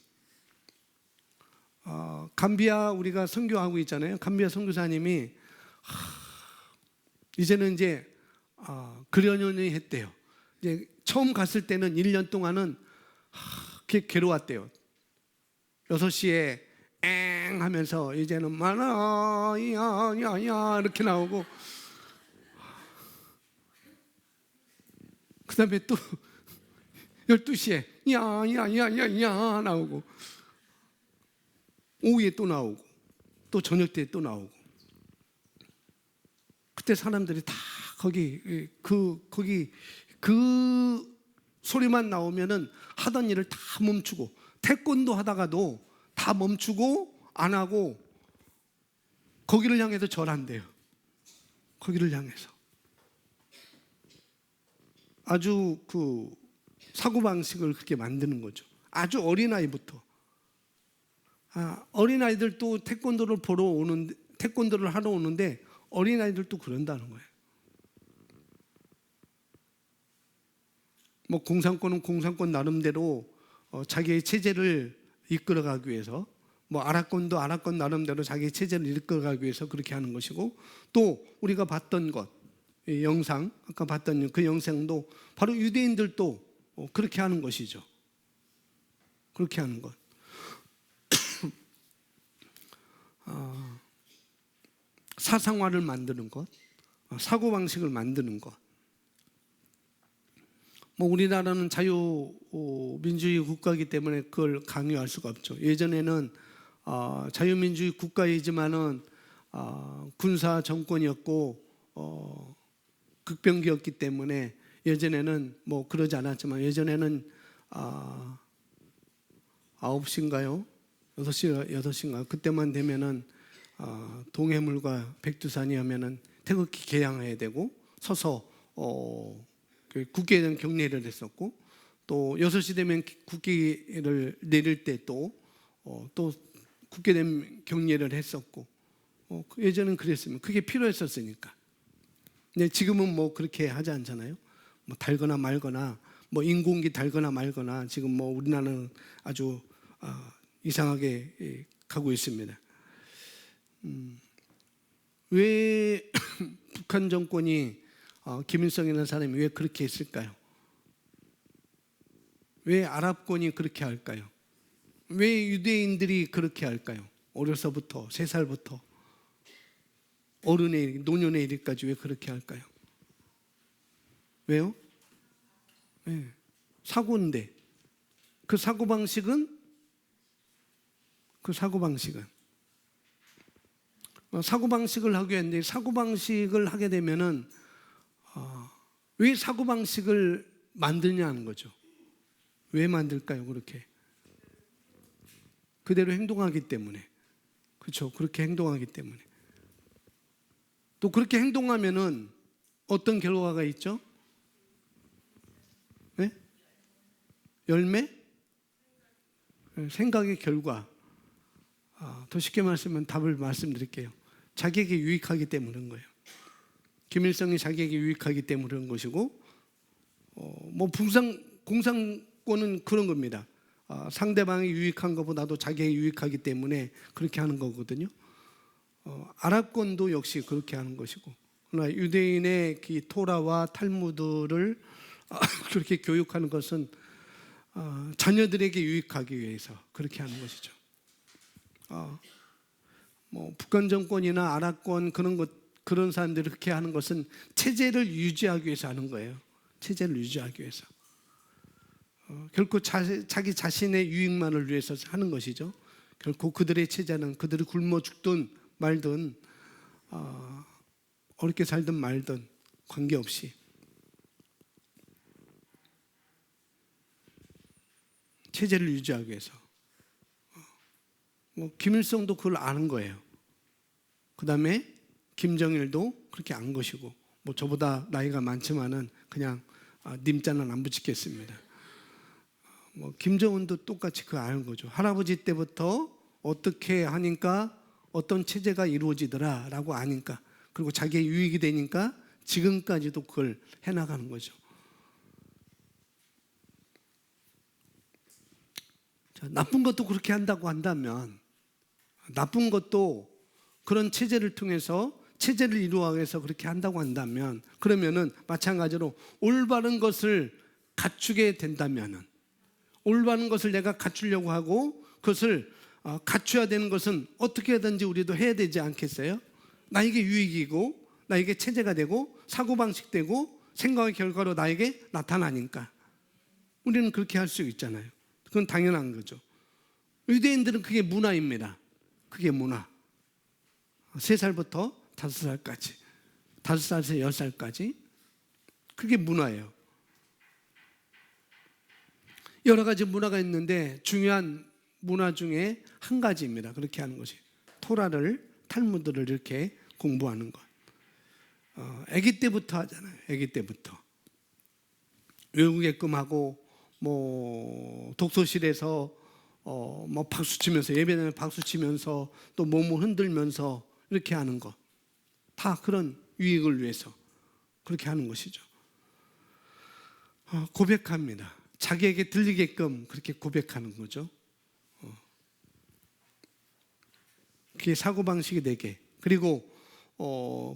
감비아 우리가 선교하고 있잖아요. 감비아 선교사님이 이제는 이제 그러려니 했대요. 이제 처음 갔을 때는 1년 동안은 괴로웠대요. 6시에 엥 하면서 이제는 야야야 이렇게 나오고, 그 다음에 또 12시에 야야야야야 나오고, 오후에 또 나오고, 또 저녁 때 또 나오고. 그때 사람들이 다 거기 그 소리만 나오면은 하던 일을 다 멈추고, 태권도 하다가도 다 멈추고 안 하고 거기를 향해서 절한대요. 거기를 향해서. 아주 그 사고방식을 그렇게 만드는 거죠. 아주 어린아이부터. 어린아이들도 태권도를 하러 오는데 어린아이들도 그런다는 거예요. 뭐 공산권은 공산권 나름대로 자기의 체제를 이끌어가기 위해서, 뭐 아랍권도 아랍권 나름대로 자기의 체제를 이끌어가기 위해서 그렇게 하는 것이고, 또 우리가 봤던 것, 이 영상, 아까 봤던 그 영상도 바로 유대인들도 그렇게 하는 것이죠. 그렇게 하는 것. 사상화를 만드는 것, 사고방식을 만드는 것. 뭐 우리나라는 자유민주주의 국가이기 때문에 그걸 강요할 수가 없죠. 예전에는 자유민주주의 국가이지만은 군사 정권이었고 극병기였기 때문에 예전에는 뭐 그러지 않았지만, 예전에는 9시인가요? 6시인가 그때만 되면은 동해물과 백두산이 하면은 태극기 개양해야 되고, 서서 국기에 대한 경례를 했었고, 또 6시 되면 국기를 내릴 때 또 국기에 대한 경례를 했었고, 예전엔 그랬으면 그게 필요했었으니까. 근데 지금은 뭐 그렇게 하지 않잖아요. 뭐 달거나 말거나, 뭐 인공기 달거나 말거나, 지금 뭐 우리나라는 아주 이상하게 가고 있습니다. 왜 북한 정권이 김일성이라는 사람이 왜 그렇게 했을까요? 왜 아랍권이 그렇게 할까요? 왜 유대인들이 그렇게 할까요? 어려서부터 3살부터 노년에 이르기까지 왜 그렇게 할까요? 왜요? 네. 사고인데 그 사고방식을 하게 했는데, 사고방식을 하게 되면은 왜 사고방식을 만드냐는 거죠. 왜 만들까요? 그렇게 그대로 행동하기 때문에. 그렇죠. 그렇게 행동하기 때문에. 또 그렇게 행동하면은 어떤 결과가 있죠? 네? 열매? 생각의 결과. 더 쉽게 말씀하면 답을 말씀드릴게요. 자기에게 유익하기 때문에 그런 거예요. 김일성이 자기에게 유익하기 때문에 그런 것이고, 뭐 공산권은 그런 겁니다. 상대방이 유익한 것보다도 자기에게 유익하기 때문에 그렇게 하는 거거든요. 아랍권도 역시 그렇게 하는 것이고, 그러나 유대인의 그 토라와 탈무드를 그렇게 교육하는 것은 자녀들에게 유익하기 위해서 그렇게 하는 것이죠. 뭐 북한 정권이나 아랍권 그런 사람들이 그렇게 하는 것은 체제를 유지하기 위해서 하는 거예요. 체제를 유지하기 위해서. 결코 자기 자신의 유익만을 위해서 하는 것이죠. 결코 그들의 체제는 그들이 굶어 죽든 말든 어렵게 살든 말든 관계없이 체제를 유지하기 위해서. 뭐 김일성도 그걸 아는 거예요. 그 다음에 김정일도 그렇게 안 것이고, 뭐 저보다 나이가 많지만은 그냥 님자는 안 붙이겠습니다. 뭐 김정은도 똑같이 그거 아는 거죠. 할아버지 때부터 어떻게 하니까 어떤 체제가 이루어지더라라고 아니까, 그리고 자기의 유익이 되니까 지금까지도 그걸 해나가는 거죠. 자, 나쁜 것도 그렇게 한다고 한다면, 나쁜 것도 그런 체제를 통해서 체제를 이루어가기 위해서 그렇게 한다고 한다면, 그러면은 마찬가지로 올바른 것을 갖추게 된다면은, 올바른 것을 내가 갖추려고 하고 그것을 갖춰야 되는 것은 어떻게든지 우리도 해야 되지 않겠어요? 나에게 유익이고 나에게 체제가 되고 사고방식 되고 생각의 결과로 나에게 나타나니까 우리는 그렇게 할 수 있잖아요. 그건 당연한 거죠. 유대인들은 그게 문화입니다. 그게 문화. 3살부터 5살까지, 5살에서 10살까지 그게 문화예요. 여러 가지 문화가 있는데 중요한 문화 중에 한 가지입니다. 그렇게 하는 것이 토라를, 탈무드를 이렇게 공부하는 것. 아기 때부터 하잖아요. 아기 때부터 외우게끔 하고, 뭐 독서실에서 뭐 박수 치면서, 예배당에 박수 치면서 또 몸을 흔들면서 이렇게 하는 것, 다 그런 유익을 위해서 그렇게 하는 것이죠. 고백합니다. 자기에게 들리게끔 그렇게 고백하는 거죠. 그게 사고방식이 되게. 그리고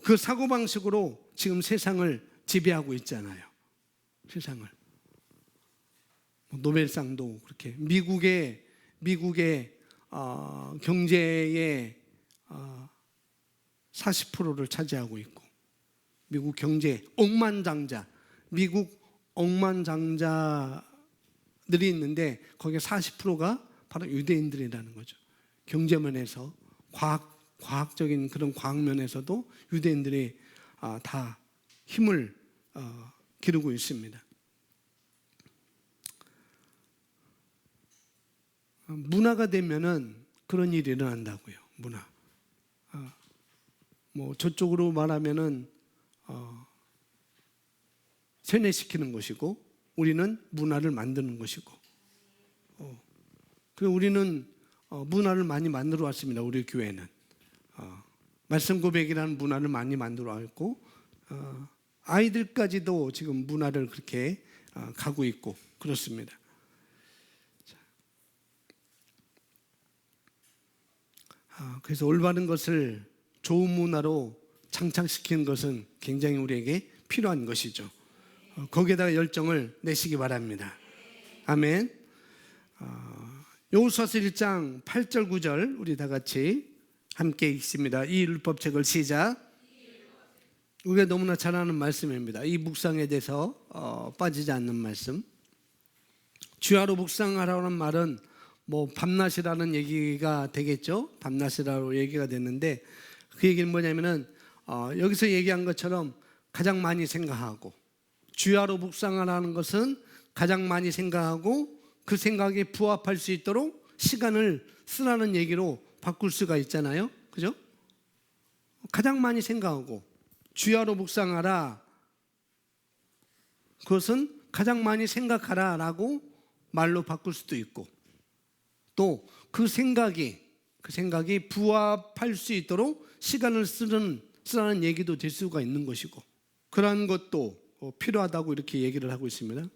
그 사고방식으로 지금 세상을 지배하고 있잖아요. 세상을. 노벨상도 그렇게 미국의 경제의 40%를 차지하고 있고, 미국 경제 억만장자, 미국 억만장자들이 있는데 거기에 40%가 바로 유대인들이라는 거죠. 경제면에서 과학적인 그런 과학면에서도 유대인들이 다 힘을 기르고 있습니다. 문화가 되면은 그런 일이 일어난다고요. 문화. 뭐 저쪽으로 말하면은 세뇌시키는 것이고, 우리는 문화를 만드는 것이고. 그리고 우리는 문화를 많이 만들어 왔습니다. 우리 교회는 말씀 고백이라는 문화를 많이 만들어 왔고, 아이들까지도 지금 문화를 그렇게 가고 있고 그렇습니다. 그래서 올바른 것을 좋은 문화로 장착시키는 것은 굉장히 우리에게 필요한 것이죠. 거기에다가 열정을 내시기 바랍니다. 아멘. 여호수아서 1장 8절 9절 우리 다 같이 함께 읽습니다. 이 율법책을 시작. 우리가 너무나 잘 아는 말씀입니다. 이 묵상에 대해서 빠지지 않는 말씀. 주야로 묵상하라는 말은 뭐 밤낮이라는 얘기가 되겠죠. 밤낮이라고 얘기가 됐는데, 그 얘기는 뭐냐면은 여기서 얘기한 것처럼 가장 많이 생각하고, 주야로 묵상하라는 것은 가장 많이 생각하고 그 생각에 부합할 수 있도록 시간을 쓰라는 얘기로 바꿀 수가 있잖아요. 그죠? 가장 많이 생각하고 주야로 묵상하라, 그것은 가장 많이 생각하라 라고 말로 바꿀 수도 있고, 또 그 생각이 부합할 수 있도록 시간을 쓰라는 얘기도 될 수가 있는 것이고, 그러한 것도 필요하다고 이렇게 얘기를 하고 있습니다.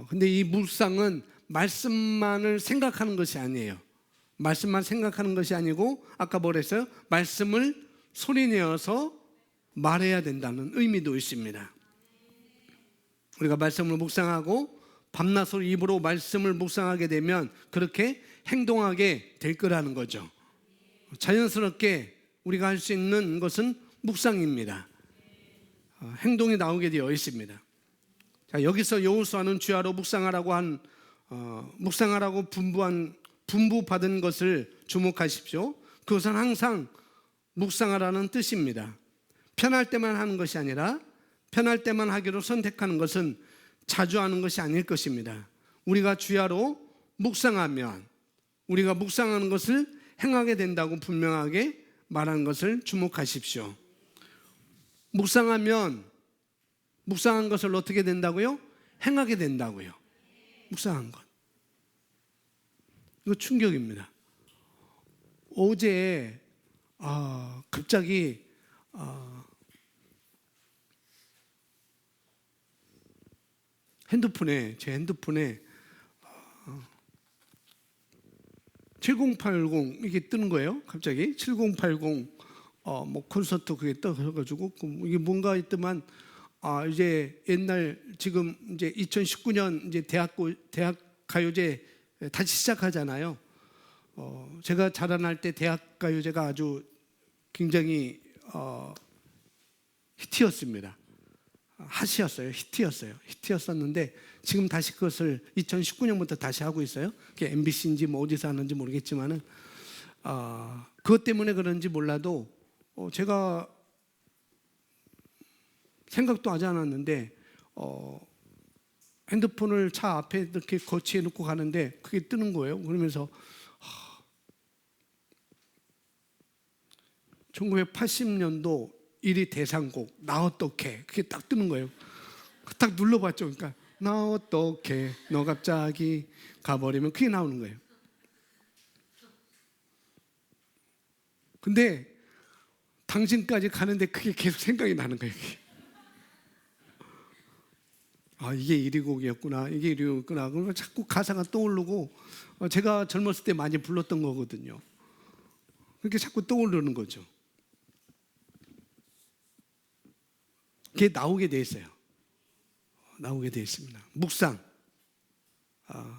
근데 이 묵상은 말씀만을 생각하는 것이 아니에요. 말씀만 생각하는 것이 아니고, 아까 뭐랬어요? 말씀을 소리내어서 말해야 된다는 의미도 있습니다. 우리가 말씀을 묵상하고 밤낮으로 입으로 말씀을 묵상하게 되면 그렇게 행동하게 될 거라는 거죠. 자연스럽게 우리가 할 수 있는 것은 묵상입니다. 행동이 나오게 되어 있습니다. 자, 여기서 여호수아는 주야로 묵상하라고 분부받은 것을 주목하십시오. 그것은 항상 묵상하라는 뜻입니다. 편할 때만 하는 것이 아니라 편할 때만 하기로 선택하는 것은 자주 하는 것이 아닐 것입니다. 우리가 주야로 묵상하면 우리가 묵상하는 것을 행하게 된다고 분명하게 말한 것을 주목하십시오. 묵상한 것을 어떻게 된다고요? 행하게 된다고요. 묵상한 것. 이거 충격입니다. 어제 갑자기 제 핸드폰에 7080 이게 뜨는 거예요. 갑자기 7080 뭐 콘서트 그게 떠가지고 이게 뭔가 있더만 이제 옛날 지금 이제 2019년 이제 대학 가요제 다시 시작하잖아요. 제가 자라날 때 대학 가요제가 아주 굉장히 히트였습니다. 히트였었는데 지금 다시 그것을 2019년부터 다시 하고 있어요. 그게 MBC인지 뭐 어디서 하는지 모르겠지만은 그것 때문에 그런지 몰라도 제가 생각도 하지 않았는데 핸드폰을 차 앞에 이렇게 거치해 놓고 가는데 그게 뜨는 거예요. 그러면서 1980년도 1위 대상곡 나 어떡해 그게 딱 뜨는 거예요. 딱 눌러봤죠. 그러니까 나 어떡해 너 갑자기 가버리면 그게 나오는 거예요. 근데 당신까지 가는데 그게 계속 생각이 나는 거예요. 이게 1위 곡이었구나. 이게 1위 곡이었구나. 그러면 자꾸 가사가 떠오르고 제가 젊었을 때 많이 불렀던 거거든요. 그렇게 자꾸 떠오르는 거죠. 그게 나오게 돼 있어요. 나오게 돼 있습니다. 묵상.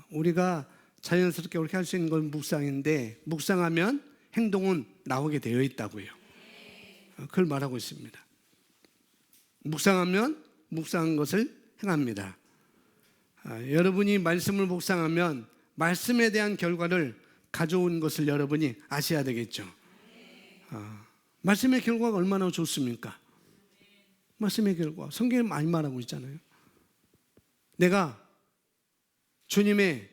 우리가 자연스럽게 그렇게 할 수 있는 건 묵상인데 묵상하면 행동은 나오게 되어 있다고요. 그걸 말하고 있습니다. 묵상하면 묵상한 것을 행합니다. 여러분이 말씀을 묵상하면 말씀에 대한 결과를 가져온 것을 여러분이 아셔야 되겠죠. 말씀의 결과가 얼마나 좋습니까? 말씀의 결과 성경에 많이 말하고 있잖아요. 내가 주님의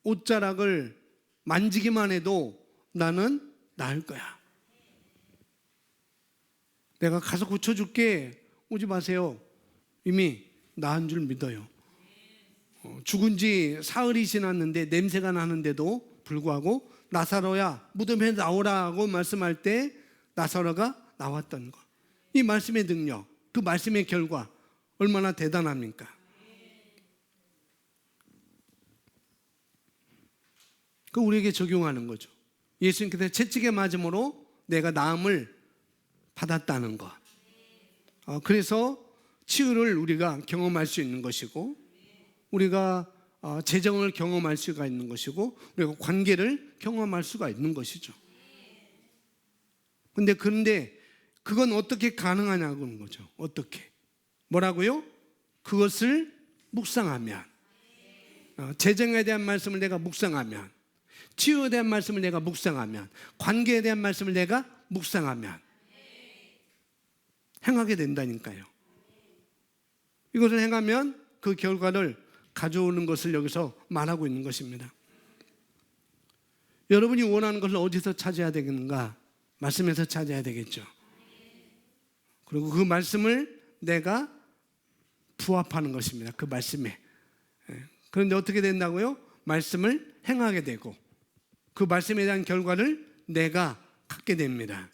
옷자락을 만지기만 해도 나는 나을 거야. 내가 가서 고쳐줄게. 오지 마세요. 이미 나은 줄 믿어요. 죽은 지 사흘이 지났는데 냄새가 나는데도 불구하고 나사로야 무덤에 나오라고 말씀할 때 나사로가 나왔던 것. 이 말씀의 능력, 그 말씀의 결과 얼마나 대단합니까? 그 우리에게 적용하는 거죠. 예수님께서 채찍에 맞음으로 내가 나음을 받았다는 것. 그래서 치유를 우리가 경험할 수 있는 것이고 우리가 재정을 경험할 수가 있는 것이고 우리가 관계를 경험할 수가 있는 것이죠. 그런데 그건 어떻게 가능하냐고 하는 거죠. 어떻게? 뭐라고요? 그것을 묵상하면 재정에 대한 말씀을 내가 묵상하면 치유에 대한 말씀을 내가 묵상하면 관계에 대한 말씀을 내가 묵상하면 행하게 된다니까요. 이것을 행하면 그 결과를 가져오는 것을 여기서 말하고 있는 것입니다. 여러분이 원하는 것을 어디서 찾아야 되겠는가? 말씀에서 찾아야 되겠죠. 그리고 그 말씀을 내가 부합하는 것입니다. 그 말씀에. 그런데 어떻게 된다고요? 말씀을 행하게 되고 그 말씀에 대한 결과를 내가 갖게 됩니다.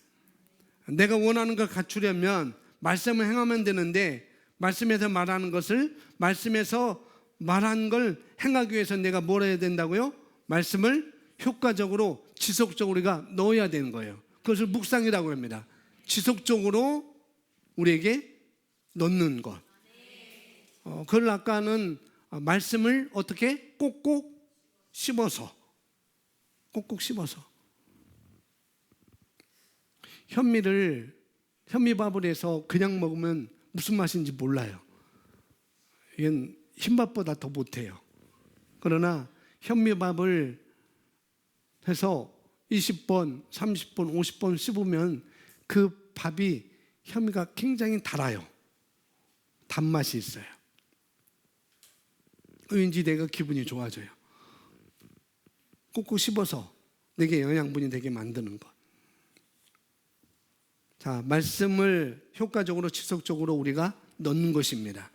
내가 원하는 걸 갖추려면 말씀을 행하면 되는데 말씀에서 말하는 것을 말씀에서 말한 걸 행하기 위해서 내가 뭘 해야 된다고요? 말씀을 효과적으로 지속적으로 우리가 넣어야 되는 거예요. 그것을 묵상이라고 합니다. 지속적으로 우리에게 넣는 것. 그걸 아까는 말씀을 어떻게 꼭꼭 씹어서 현미밥을 해서 그냥 먹으면 무슨 맛인지 몰라요. 이건 흰밥보다 더 못해요. 그러나 현미밥을 해서 20번, 30번, 50번 씹으면 그 밥이 현미가 굉장히 달아요. 단맛이 있어요. 왠지 내가 기분이 좋아져요. 꾹꾹 씹어서 내게 영양분이 되게 만드는 것. 자, 말씀을 효과적으로 지속적으로 우리가 넣는 것입니다.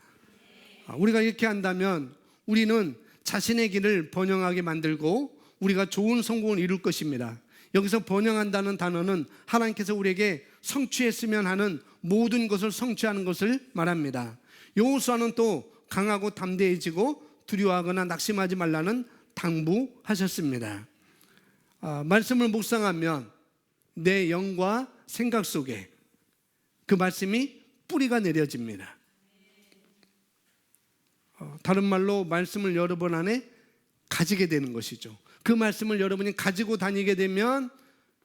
우리가 이렇게 한다면 우리는 자신의 길을 번영하게 만들고 우리가 좋은 성공을 이룰 것입니다. 여기서 번영한다는 단어는 하나님께서 우리에게 성취했으면 하는 모든 것을 성취하는 것을 말합니다. 여호수아는 또 강하고 담대해지고 두려워하거나 낙심하지 말라는 당부하셨습니다. 말씀을 묵상하면 내 영과 생각 속에 그 말씀이 뿌리가 내려집니다. 다른 말로 말씀을 여러분 안에 가지게 되는 것이죠. 그 말씀을 여러분이 가지고 다니게 되면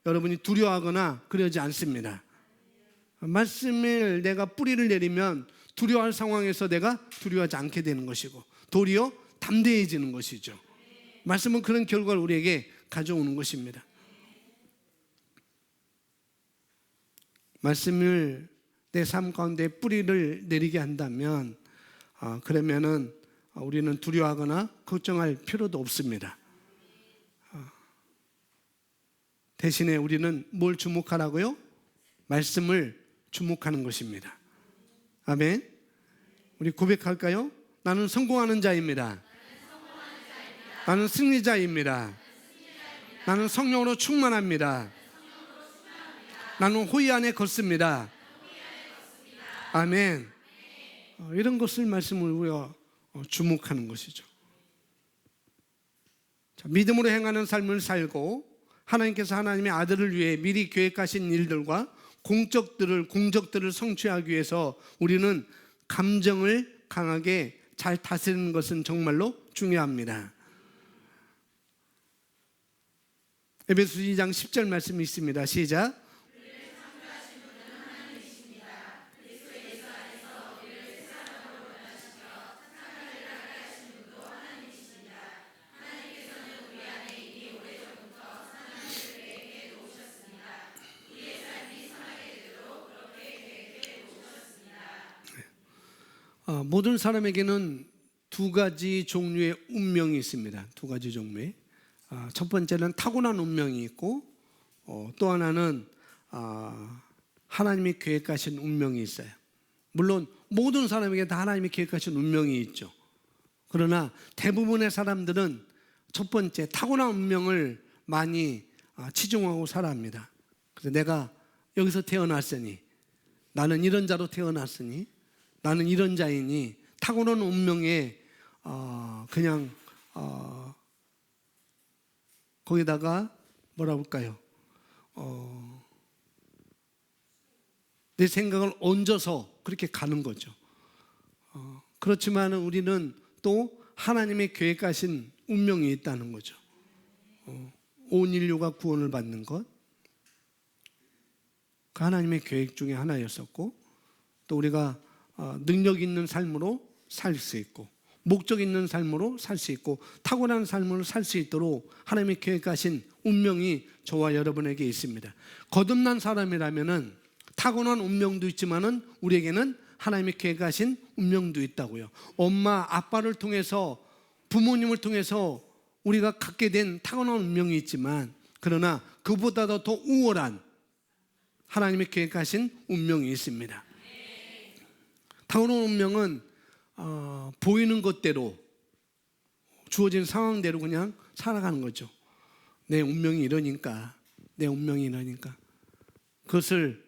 여러분이 두려워하거나 그러지 않습니다. 말씀을 내가 뿌리를 내리면 두려워할 상황에서 내가 두려워하지 않게 되는 것이고 도리어 담대해지는 것이죠. 말씀은 그런 결과를 우리에게 가져오는 것입니다. 말씀을 내 삶 가운데 뿌리를 내리게 한다면 그러면은 우리는 두려워하거나 걱정할 필요도 없습니다. 대신에 우리는 뭘 주목하라고요? 말씀을 주목하는 것입니다. 아멘. 우리 고백할까요? 나는 성공하는 자입니다. 나는 승리자입니다. 나는 성령으로 충만합니다. 나는 호의 안에 걷습니다. 아멘. 이런 것을 말씀을 우리가 주목하는 것이죠. 자, 믿음으로 행하는 삶을 살고 하나님께서 하나님의 아들을 위해 미리 계획하신 일들과 공적들을 성취하기 위해서 우리는 감정을 강하게 잘 다스리는 것은 정말로 중요합니다. 에베소서 2장 10절 말씀이 있습니다. 시작. 모든 사람에게는 두 가지 종류의 운명이 있습니다. 두 가지 종류의. 첫 번째는 타고난 운명이 있고 또 하나는 하나님이 계획하신 운명이 있어요. 물론 모든 사람에게 다 하나님이 계획하신 운명이 있죠. 그러나 대부분의 사람들은 첫 번째 타고난 운명을 많이 치중하고 살아갑니다. 그래서 내가 여기서 태어났으니 나는 이런 자로 태어났으니 나는 이런 자이니 타고난 운명에 그냥 거기다가 뭐라 볼까요? 내 생각을 얹어서 그렇게 가는 거죠. 그렇지만 우리는 또 하나님의 계획하신 운명이 있다는 거죠. 온 인류가 구원을 받는 것, 그 하나님의 계획 중에 하나였었고 또 우리가 능력 있는 삶으로 살 수 있고 목적 있는 삶으로 살 수 있고 탁월한 삶으로 살 수 있도록 하나님이 계획하신 운명이 저와 여러분에게 있습니다. 거듭난 사람이라면은 타고난 운명도 있지만은 우리에게는 하나님이 계획하신 운명도 있다고요. 엄마 아빠를 통해서 부모님을 통해서 우리가 갖게 된 타고난 운명이 있지만 그러나 그보다도 더 우월한 하나님이 계획하신 운명이 있습니다. 타고난 운명은 보이는 것대로 주어진 상황대로 그냥 살아가는 거죠. 내 운명이 이러니까 그것을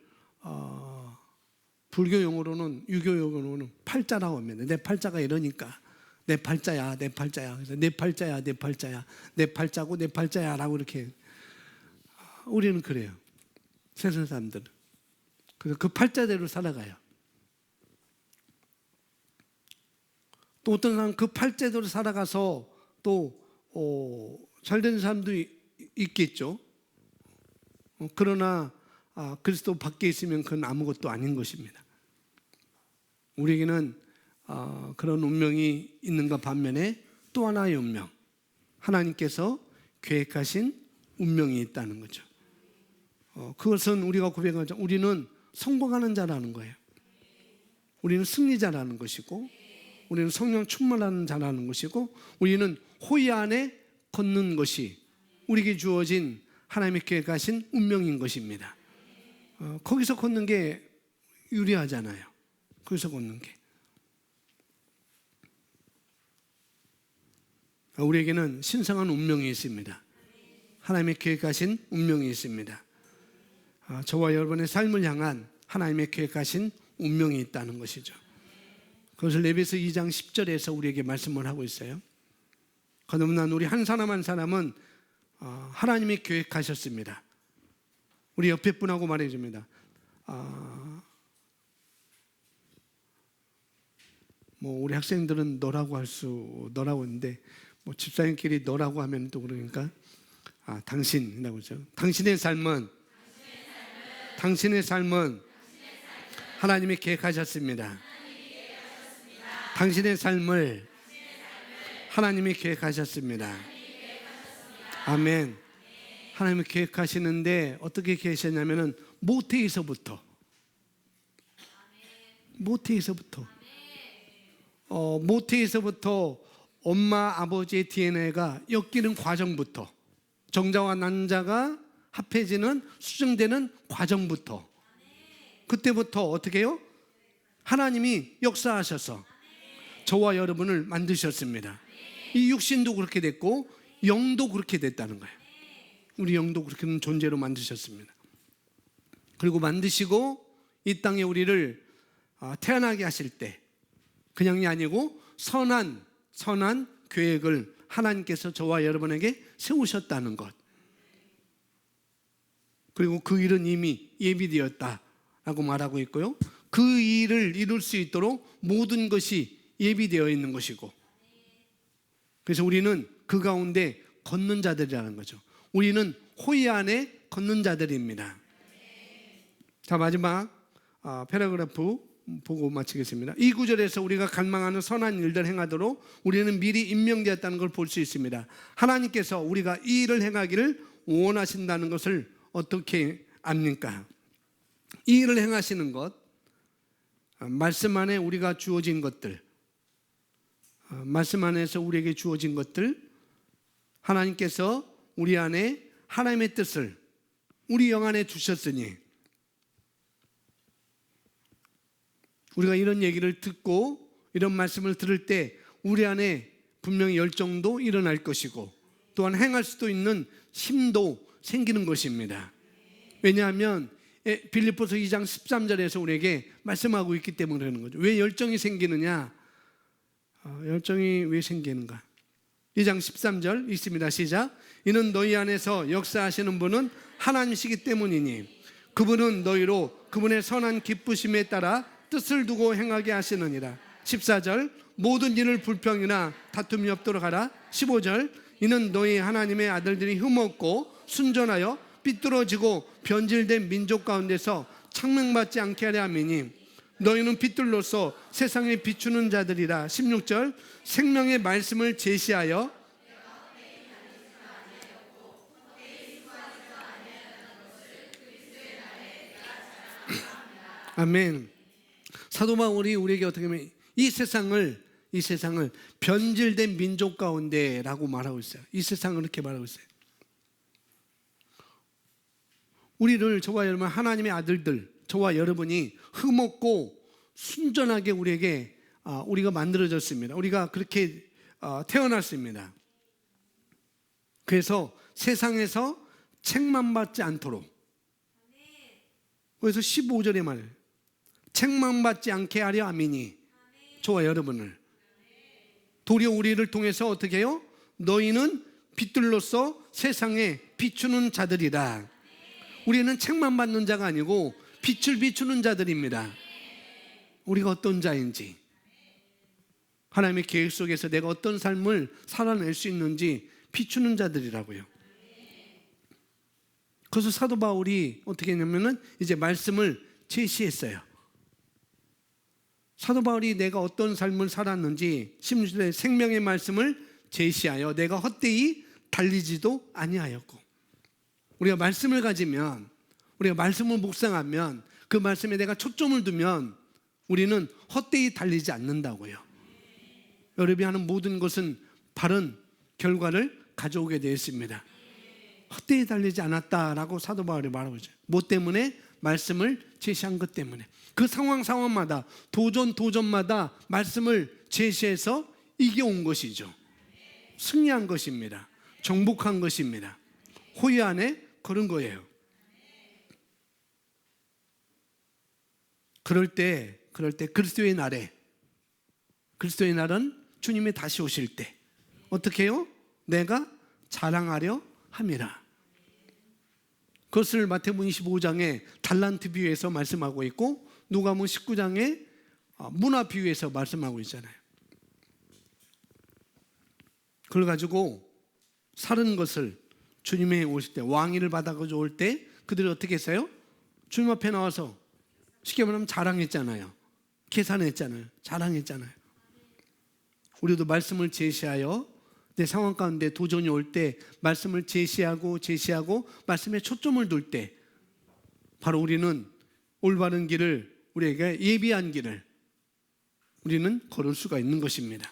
불교 용어로는 유교 용어로는 팔자라고 합니다. 내 팔자가 이러니까 내 팔자야. 그래서 내 팔자고 내 팔자야라고 이렇게 우리는 그래요. 세상 사람들은. 그래서 그 팔자대로 살아가요. 또 어떤 사람은 그 팔제대로 살아가서 또 잘된 사람도 있겠죠. 그러나 그리스도 밖에 있으면 그건 아무것도 아닌 것입니다. 우리에게는 그런 운명이 있는가 반면에 또 하나의 운명, 하나님께서 계획하신 운명이 있다는 거죠. 그것은 우리가 고백하자 우리는 성공하는 자라는 거예요. 우리는 승리자라는 것이고, 우리는 성령 충만하는 자라는 것이고, 우리는 호의 안에 걷는 것이 우리에게 주어진 하나님의 계획하신 운명인 것입니다. 거기서 걷는 게 유리하잖아요. 거기서 걷는 게. 우리에게는 신성한 운명이 있습니다. 하나님의 계획하신 운명이 있습니다. 저와 여러분의 삶을 향한 하나님의 계획하신 운명이 있다는 것이죠. 그것을 레위기서 2장 10절에서 우리에게 말씀을 하고 있어요. 거듭난 우리 한 사람 한 사람은 하나님이 계획하셨습니다. 우리 옆에 분하고 말해줍니다. 우리 학생들은 너라고 하는데 집사님끼리 너라고 하면 또 그러니까 당신이라고 하죠. 당신의 삶은 하나님이 계획하셨습니다. 당신의 삶을 하나님이 계획하셨습니다. 아멘. 하나님이 계획하시는데 어떻게 계획하셨냐면은 모태에서부터 엄마 아버지의 DNA가 엮이는 과정부터, 정자와 난자가 합해지는 수정되는 과정부터, 그때부터 어떻게 해요? 하나님이 역사하셔서 저와 여러분을 만드셨습니다. 이 육신도 그렇게 됐고 영도 그렇게 됐다는 거예요. 우리 영도 그렇게 존재로 만드셨습니다. 그리고 만드시고 이 땅에 우리를 태어나게 하실 때 그냥이 아니고 선한 계획을 하나님께서 저와 여러분에게 세우셨다는 것, 그리고 그 일은 이미 예비되었다라고 말하고 있고요. 그 일을 이룰 수 있도록 모든 것이 예비되어 있는 것이고, 그래서 우리는 그 가운데 걷는 자들이라는 거죠. 우리는 호의 안에 걷는 자들입니다. 자, 마지막 패러그래프 보고 마치겠습니다. 이 구절에서 우리가 갈망하는 선한 일들 행하도록 우리는 미리 임명되었다는 걸 볼 수 있습니다. 하나님께서 우리가 이 일을 행하기를 원하신다는 것을 어떻게 압니까? 이 일을 행하시는 것, 말씀 안에 우리가 주어진 것들, 말씀 안에서 우리에게 주어진 것들, 하나님께서 우리 안에 하나님의 뜻을 우리 영 안에 두셨으니, 우리가 이런 얘기를 듣고 이런 말씀을 들을 때 우리 안에 분명히 열정도 일어날 것이고, 또한 행할 수도 있는 힘도 생기는 것입니다. 왜냐하면 빌립보서 2장 13절에서 우리에게 말씀하고 있기 때문에 그러는 거죠. 왜 열정이 생기느냐? 열정이 왜 생기는가? 2장 13절 있습니다. 시작. 이는 너희 안에서 역사하시는 분은 하나님이시기 때문이니 그분은 너희로 그분의 선한 기쁘심에 따라 뜻을 두고 행하게 하시느니라. 14절. 모든 일을 불평이나 다툼이 없도록 하라. 15절. 이는 너희 하나님의 아들들이 흠없고 순전하여 삐뚤어지고 변질된 민족 가운데서 창명받지 않게 하려 함이니 너희는 빛들로서 세상에 비추는 자들이라. 16절. 생명의 말씀을 제시하여 아멘. 사도 바울이 우리에게 어떻게 하면 이 세상을 변질된 민족 가운데라고 말하고 있어요. 이 세상을 이렇게 말하고 있어요. 우리를, 저와 여러분, 하나님의 아들들, 저와 여러분이 흠없고 순전하게 우리가 만들어졌습니다. 우리가 그렇게 태어났습니다. 그래서 세상에서 책망받지 않도록, 그래서 15절에 말해요. 책망받지 않게 하려 함이니, 저와 여러분을, 도리어 우리를 통해서 어떻게 해요? 너희는 빛들로서 세상에 비추는 자들이라. 우리는 책망받는 자가 아니고 빛을 비추는 자들입니다. 우리가 어떤 자인지, 하나님의 계획 속에서 내가 어떤 삶을 살아낼 수 있는지 비추는 자들이라고요. 그래서 사도 바울이 어떻게 했냐면은 이제 말씀을 제시했어요. 사도 바울이 내가 어떤 삶을 살았는지 심지어 생명의 말씀을 제시하여 내가 헛되이 달리지도 아니하였고, 우리가 말씀을 가지면, 우리가 말씀을 묵상하면, 그 말씀에 내가 초점을 두면 우리는 헛되이 달리지 않는다고요. 여러분이 하는 모든 것은 바른 결과를 가져오게 되어 있습니다. 헛되이 달리지 않았다라고 사도 바울이 말하고 있어요. 뭐 때문에? 말씀을 제시한 것 때문에. 그 상황마다 도전마다 말씀을 제시해서 이겨온 것이죠. 승리한 것입니다. 정복한 것입니다. 호의 안에 그런 거예요. 그럴 때 그리스도의 날에, 그리스도의 날은 주님이 다시 오실 때 어떻게 해요? 내가 자랑하려 함이라. 그것을 마태복음 25장에 달란트 비유에서 말씀하고 있고, 누가복음 19장에 문화 비유에서 말씀하고 있잖아요. 그걸 가지고 사는 것을 주님이 오실 때, 왕위를 받아가지고 올 때 그들이 어떻게 했어요? 주님 앞에 나와서 쉽게 말하면 자랑했잖아요. 계산했잖아요. 자랑했잖아요. 우리도 말씀을 제시하여 내 상황 가운데 도전이 올 때 말씀을 제시하고 말씀에 초점을 둘 때 바로 우리는 올바른 길을, 우리에게 예비한 길을 우리는 걸을 수가 있는 것입니다.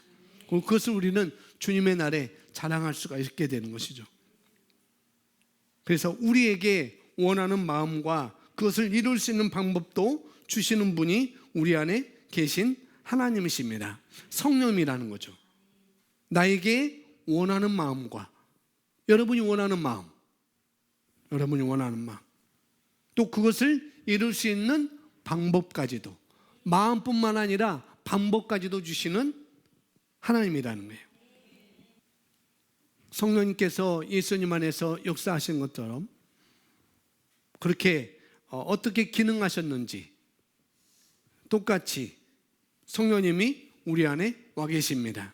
그것을 우리는 주님의 날에 자랑할 수가 있게 되는 것이죠. 그래서 우리에게 원하는 마음과 그것을 이룰 수 있는 방법도 주시는 분이 우리 안에 계신 하나님이십니다. 성령이라는 거죠. 나에게 원하는 마음과 여러분이 원하는 마음, 또 그것을 이룰 수 있는 방법까지도, 마음뿐만 아니라 방법까지도 주시는 하나님이라는 거예요. 성령님께서 예수님 안에서 역사하신 것처럼 그렇게 어떻게 기능하셨는지 똑같이 성령님이 우리 안에 와 계십니다.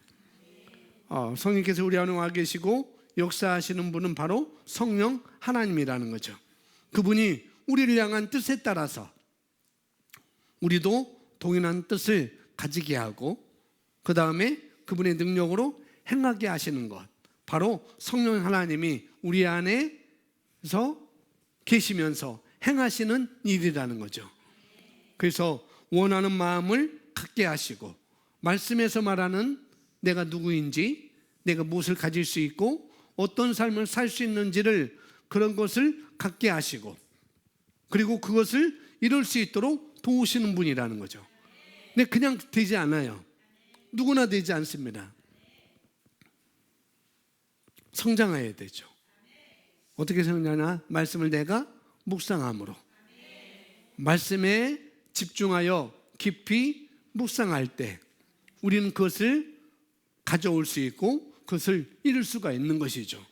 성령님께서 우리 안에 와 계시고 역사하시는 분은 바로 성령 하나님이라는 거죠. 그분이 우리를 향한 뜻에 따라서 우리도 동일한 뜻을 가지게 하고, 그 다음에 그분의 능력으로 행하게 하시는 것, 바로 성령 하나님이 우리 안에서 계시면서 행하시는 일이라는 거죠. 그래서 원하는 마음을 갖게 하시고, 말씀에서 말하는 내가 누구인지, 내가 무엇을 가질 수 있고 어떤 삶을 살 수 있는지를, 그런 것을 갖게 하시고, 그리고 그것을 이룰 수 있도록 도우시는 분이라는 거죠. 근데 그냥 되지 않아요. 누구나 되지 않습니다. 성장해야 되죠. 어떻게 성장하나? 말씀을 내가 묵상함으로, 말씀에 집중하여 깊이 묵상할 때 우리는 그것을 가져올 수 있고 그것을 이룰 수가 있는 것이죠.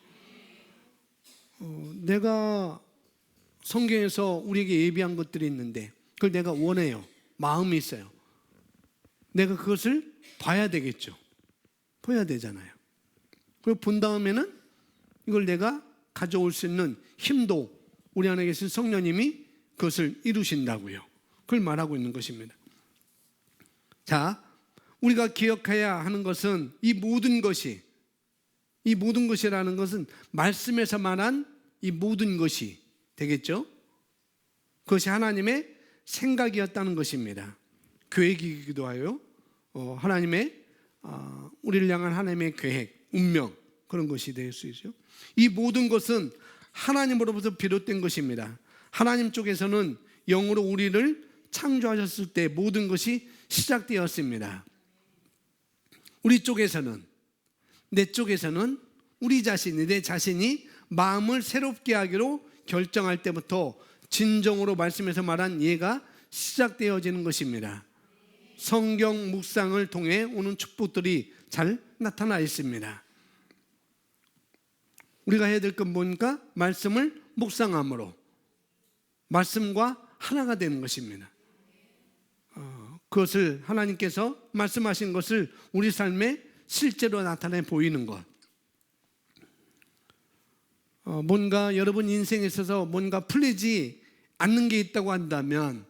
내가 성경에서 우리에게 예비한 것들이 있는데 그걸 내가 원해요. 마음이 있어요. 내가 그것을 봐야 되겠죠. 봐야 되잖아요. 그리고 본 다음에는 이걸 내가 가져올 수 있는 힘도 우리 안에 계신 성령님이 그것을 이루신다고요. 그걸 말하고 있는 것입니다. 자, 우리가 기억해야 하는 것은 이 모든 것이라는 것은 말씀에서 말한 이 모든 것이 되겠죠. 그것이 하나님의 생각이었다는 것입니다. 계획이기도 하여 하나님의 우리를 향한 하나님의 계획, 운명, 그런 것이 될 수 있죠. 이 모든 것은 하나님으로부터 비롯된 것입니다. 하나님 쪽에서는 영으로 우리를 창조하셨을 때 모든 것이 시작되었습니다. 우리 쪽에서는, 내 쪽에서는 우리 자신이, 내 자신이 마음을 새롭게 하기로 결정할 때부터 진정으로 말씀에서 말한 예가 시작되어지는 것입니다. 성경 묵상을 통해 오는 축복들이 잘 나타나 있습니다. 우리가 해야 될 건 뭔가? 말씀을 묵상함으로 말씀과 하나가 되는 것입니다. 그것을 하나님께서 말씀하신 것을 우리 삶에 실제로 나타내 보이는 것. 뭔가 여러분 인생에 있어서 뭔가 풀리지 않는 게 있다고 한다면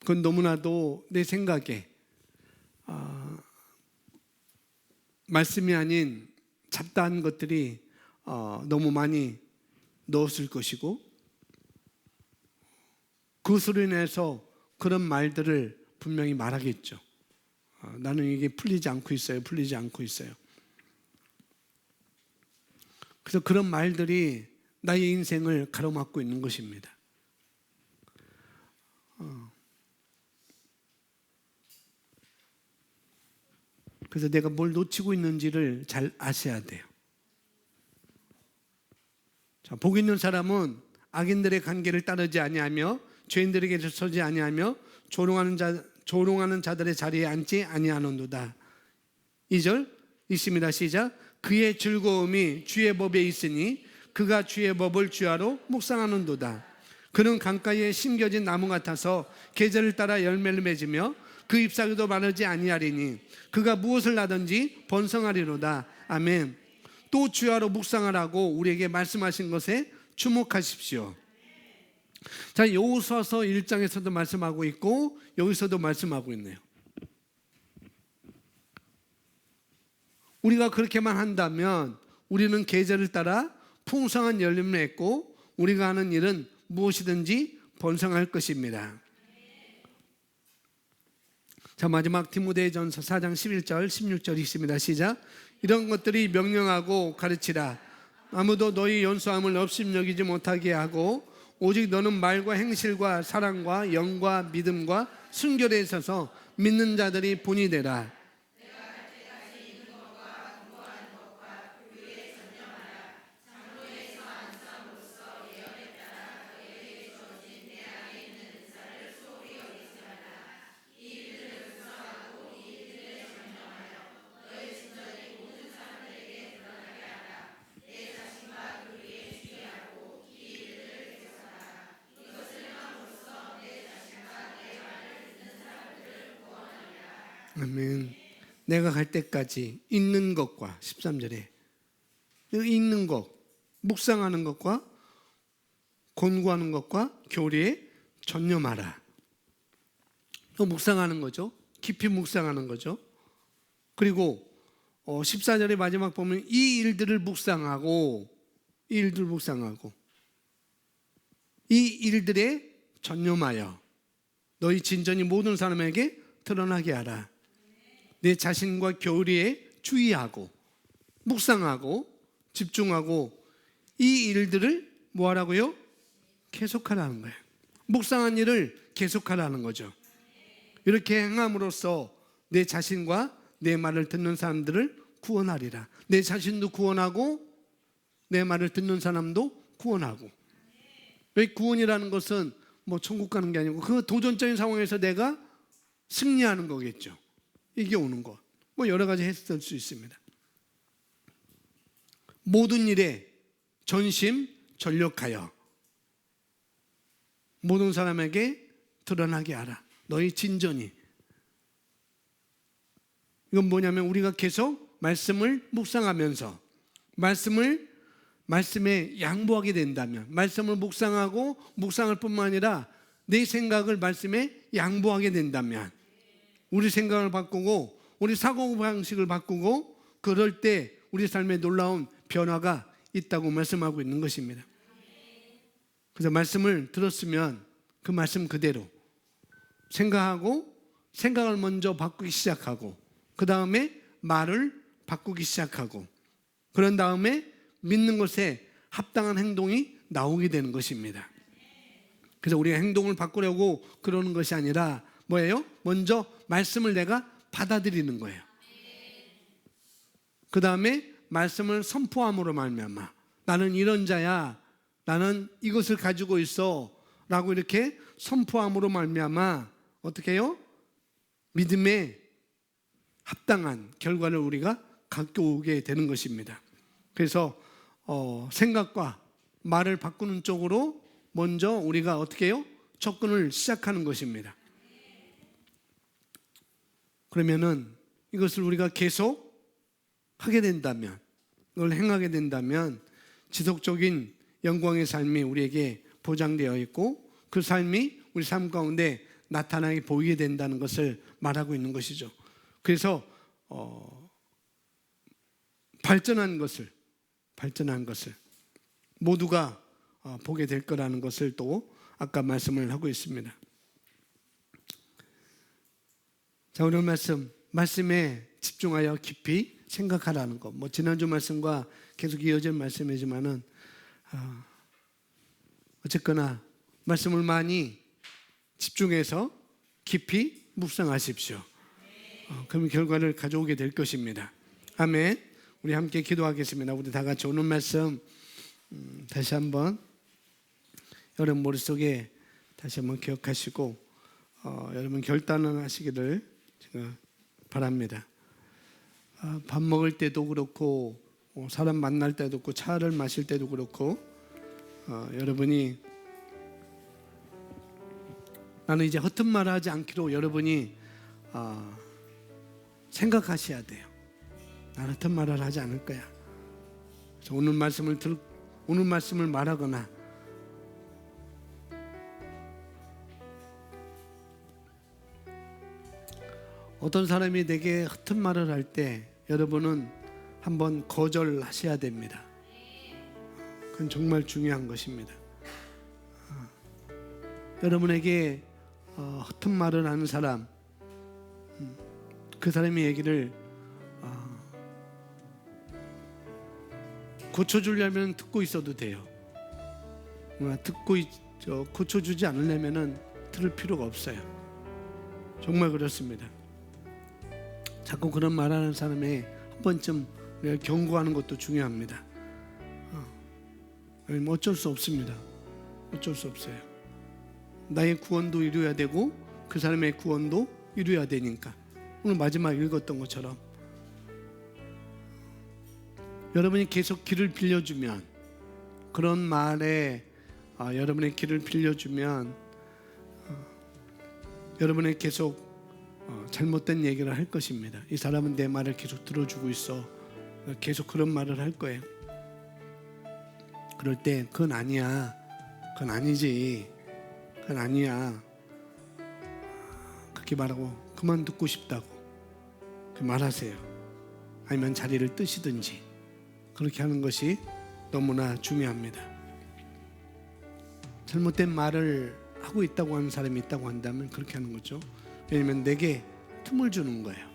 그건 너무나도 내 생각에 말씀이 아닌 잡다한 것들이 너무 많이 넣었을 것이고, 그것으로 인해서 그런 말들을 분명히 말하겠죠. 나는 이게 풀리지 않고 있어요. 풀리지 않고 있어요. 그래서 그런 말들이 나의 인생을 가로막고 있는 것입니다. 그래서 내가 뭘 놓치고 있는지를 잘 아셔야 돼요. 자, 복 있는 사람은 악인들의 관계를 따르지 아니하며 죄인들에게 서지 아니하며 조롱하는 자들의 자리에 앉지 아니하는도다. 2절 있습니다. 시작. 그의 즐거움이 주의 법에 있으니 그가 주의 법을 주야로 묵상하는도다. 그는 강가에 심겨진 나무 같아서 계절을 따라 열매를 맺으며 그 잎사귀도 마르지 아니하리니 그가 무엇을 하든지 번성하리로다. 아멘. 또 주야로 묵상하라고 우리에게 말씀하신 것에 주목하십시오. 자, 여호수아서 1장에서도 말씀하고 있고 여기서도 말씀하고 있네요. 우리가 그렇게만 한다면 우리는 계절을 따라 풍성한 열매를 맺고 우리가 하는 일은 무엇이든지 번성할 것입니다. 자, 마지막 디모데전서 4장 11절 16절 있습니다. 시작. 이런 것들이 명령하고 가르치라. 아무도 너희 연수함을 업신여기지 못하게 하고 오직 너는 말과 행실과 사랑과 영과 믿음과 순결에 있어서 믿는 자들이 본이 되라. 아멘. 내가 갈 때까지 읽는 것과 13절에 읽는 것, 묵상하는 것과 권고하는 것과 교리에 전념하라. 묵상하는 거죠. 깊이 묵상하는 거죠. 그리고 14절의 마지막 보면 이 일들을 묵상하고 이 일들에 전념하여 너희 진전이 모든 사람에게 드러나게 하라. 내 자신과 교리에 주의하고 묵상하고 집중하고 이 일들을 뭐 하라고요? 계속하라는 거예요. 묵상한 일을 계속하라는 거죠. 이렇게 행함으로써 내 자신과 내 말을 듣는 사람들을 구원하리라. 내 자신도 구원하고 내 말을 듣는 사람도 구원하고. 왜 구원이라는 것은 뭐 천국 가는 게 아니고 그 도전적인 상황에서 내가 승리하는 거겠죠. 이겨오는 것. 뭐 여러 가지 했을 수 있습니다. 모든 일에 전심전력하여 모든 사람에게 드러나게 하라. 너희 진전이. 이건 뭐냐면 우리가 계속 말씀을 묵상하면서 말씀에 양보하게 된다면, 말씀을 묵상하고 묵상할 뿐만 아니라 내 생각을 말씀에 양보하게 된다면, 우리 생각을 바꾸고 우리 사고방식을 바꾸고 그럴 때 우리 삶에 놀라운 변화가 있다고 말씀하고 있는 것입니다. 그래서 말씀을 들었으면 그 말씀 그대로 생각을 먼저 바꾸기 시작하고 그 다음에 말을 바꾸기 시작하고 그런 다음에 믿는 것에 합당한 행동이 나오게 되는 것입니다. 그래서 우리가 행동을 바꾸려고 그러는 것이 아니라 뭐예요? 먼저 말씀을 내가 받아들이는 거예요. 그 다음에 말씀을 선포함으로 말미암아 나는 이런 자야, 나는 이것을 가지고 있어 라고 이렇게 선포함으로 말미암아 어떻게 해요? 믿음에 합당한 결과를 우리가 갖고 오게 되는 것입니다. 그래서 생각과 말을 바꾸는 쪽으로 먼저 우리가 어떻게 해요? 접근을 시작하는 것입니다. 그러면은 이것을 우리가 계속 하게 된다면, 이걸 행하게 된다면 지속적인 영광의 삶이 우리에게 보장되어 있고 그 삶이 우리 삶 가운데 나타나게 보이게 된다는 것을 말하고 있는 것이죠. 그래서 발전한 것을 모두가 보게 될 거라는 것을 또 아까 말씀을 하고 있습니다. 자, 오늘 말씀에 집중하여 깊이 생각하라는 것. 지난주 말씀과 계속 이어진 말씀이지만은 어쨌거나 말씀을 많이 집중해서 깊이 묵상하십시오. 그럼 결과를 가져오게 될 것입니다. 아멘. 우리 함께 기도하겠습니다. 우리 다 같이 오늘 말씀 다시 한번 여러분 머릿속에 다시 한번 기억하시고 여러분 결단을 하시기를 제가 바랍니다. 밥 먹을 때도 그렇고 사람 만날 때도 그렇고 차를 마실 때도 그렇고 여러분이 나는 이제 허튼 말을 하지 않기로 여러분이 생각하셔야 돼요. 나는 허튼 말을 하지 않을 거야. 그래서 오늘 말씀을 말하거나 어떤 사람이 내게 허튼 말을 할 때 여러분은 한번 거절하셔야 됩니다. 그건 정말 중요한 것입니다. 여러분에게 허튼 말을 하는 사람, 그 사람의 얘기를 고쳐주려면 듣고 있어도 돼요. 고쳐주지 않으려면 들을 필요가 없어요. 정말 그렇습니다. 자꾸 그런 말하는 사람에 한 번쯤 우리가 경고하는 것도 중요합니다. 어쩔 수 없습니다. 어쩔 수 없어요. 나의 구원도 이루어야 되고 그 사람의 구원도 이루어야 되니까. 오늘 마지막 읽었던 것처럼 여러분이 계속 길을 빌려주면, 그런 말에 여러분의 길을 빌려주면 여러분의 계속 잘못된 얘기를 할 것입니다. 이 사람은 내 말을 계속 들어주고 있어. 계속 그런 말을 할 거예요. 그럴 때 그건 아니야. 그건 아니지. 그건 아니야. 그렇게 말하고 그만 듣고 싶다고 말하세요. 아니면 자리를 뜨시든지 그렇게 하는 것이 너무나 중요합니다. 잘못된 말을 하고 있다고 하는 사람이 있다고 한다면 그렇게 하는 거죠. 왜냐하면 내게 틈을 주는 거예요.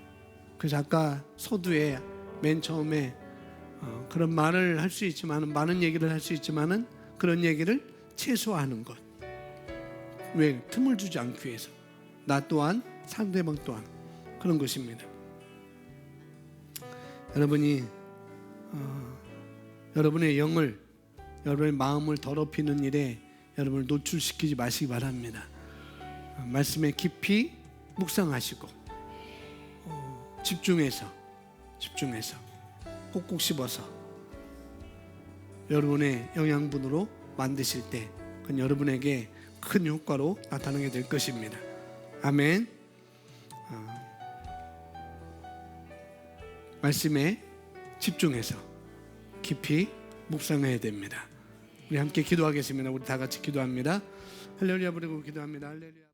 그래서 아까 서두에 맨 처음에 그런 말을 할 수 있지만, 많은 얘기를 할 수 있지만은 그런 얘기를 최소화하는 것. 왜? 틈을 주지 않기 위해서. 나 또한 상대방 또한 그런 것입니다. 여러분이 여러분의 영을, 여러분의 마음을 더럽히는 일에 여러분을 노출시키지 마시기 바랍니다. 말씀에 깊이 묵상하시고 집중해서 꼭꼭 씹어서 여러분의 영양분으로 만드실 때 그건 여러분에게 큰 효과로 나타나게 될 것입니다. 아멘. 말씀에 집중해서 깊이 묵상해야 됩니다. 우리 함께 기도하겠습니다. 우리 다 같이 기도합니다. 할렐루야 부르고 기도합니다. 할렐루야.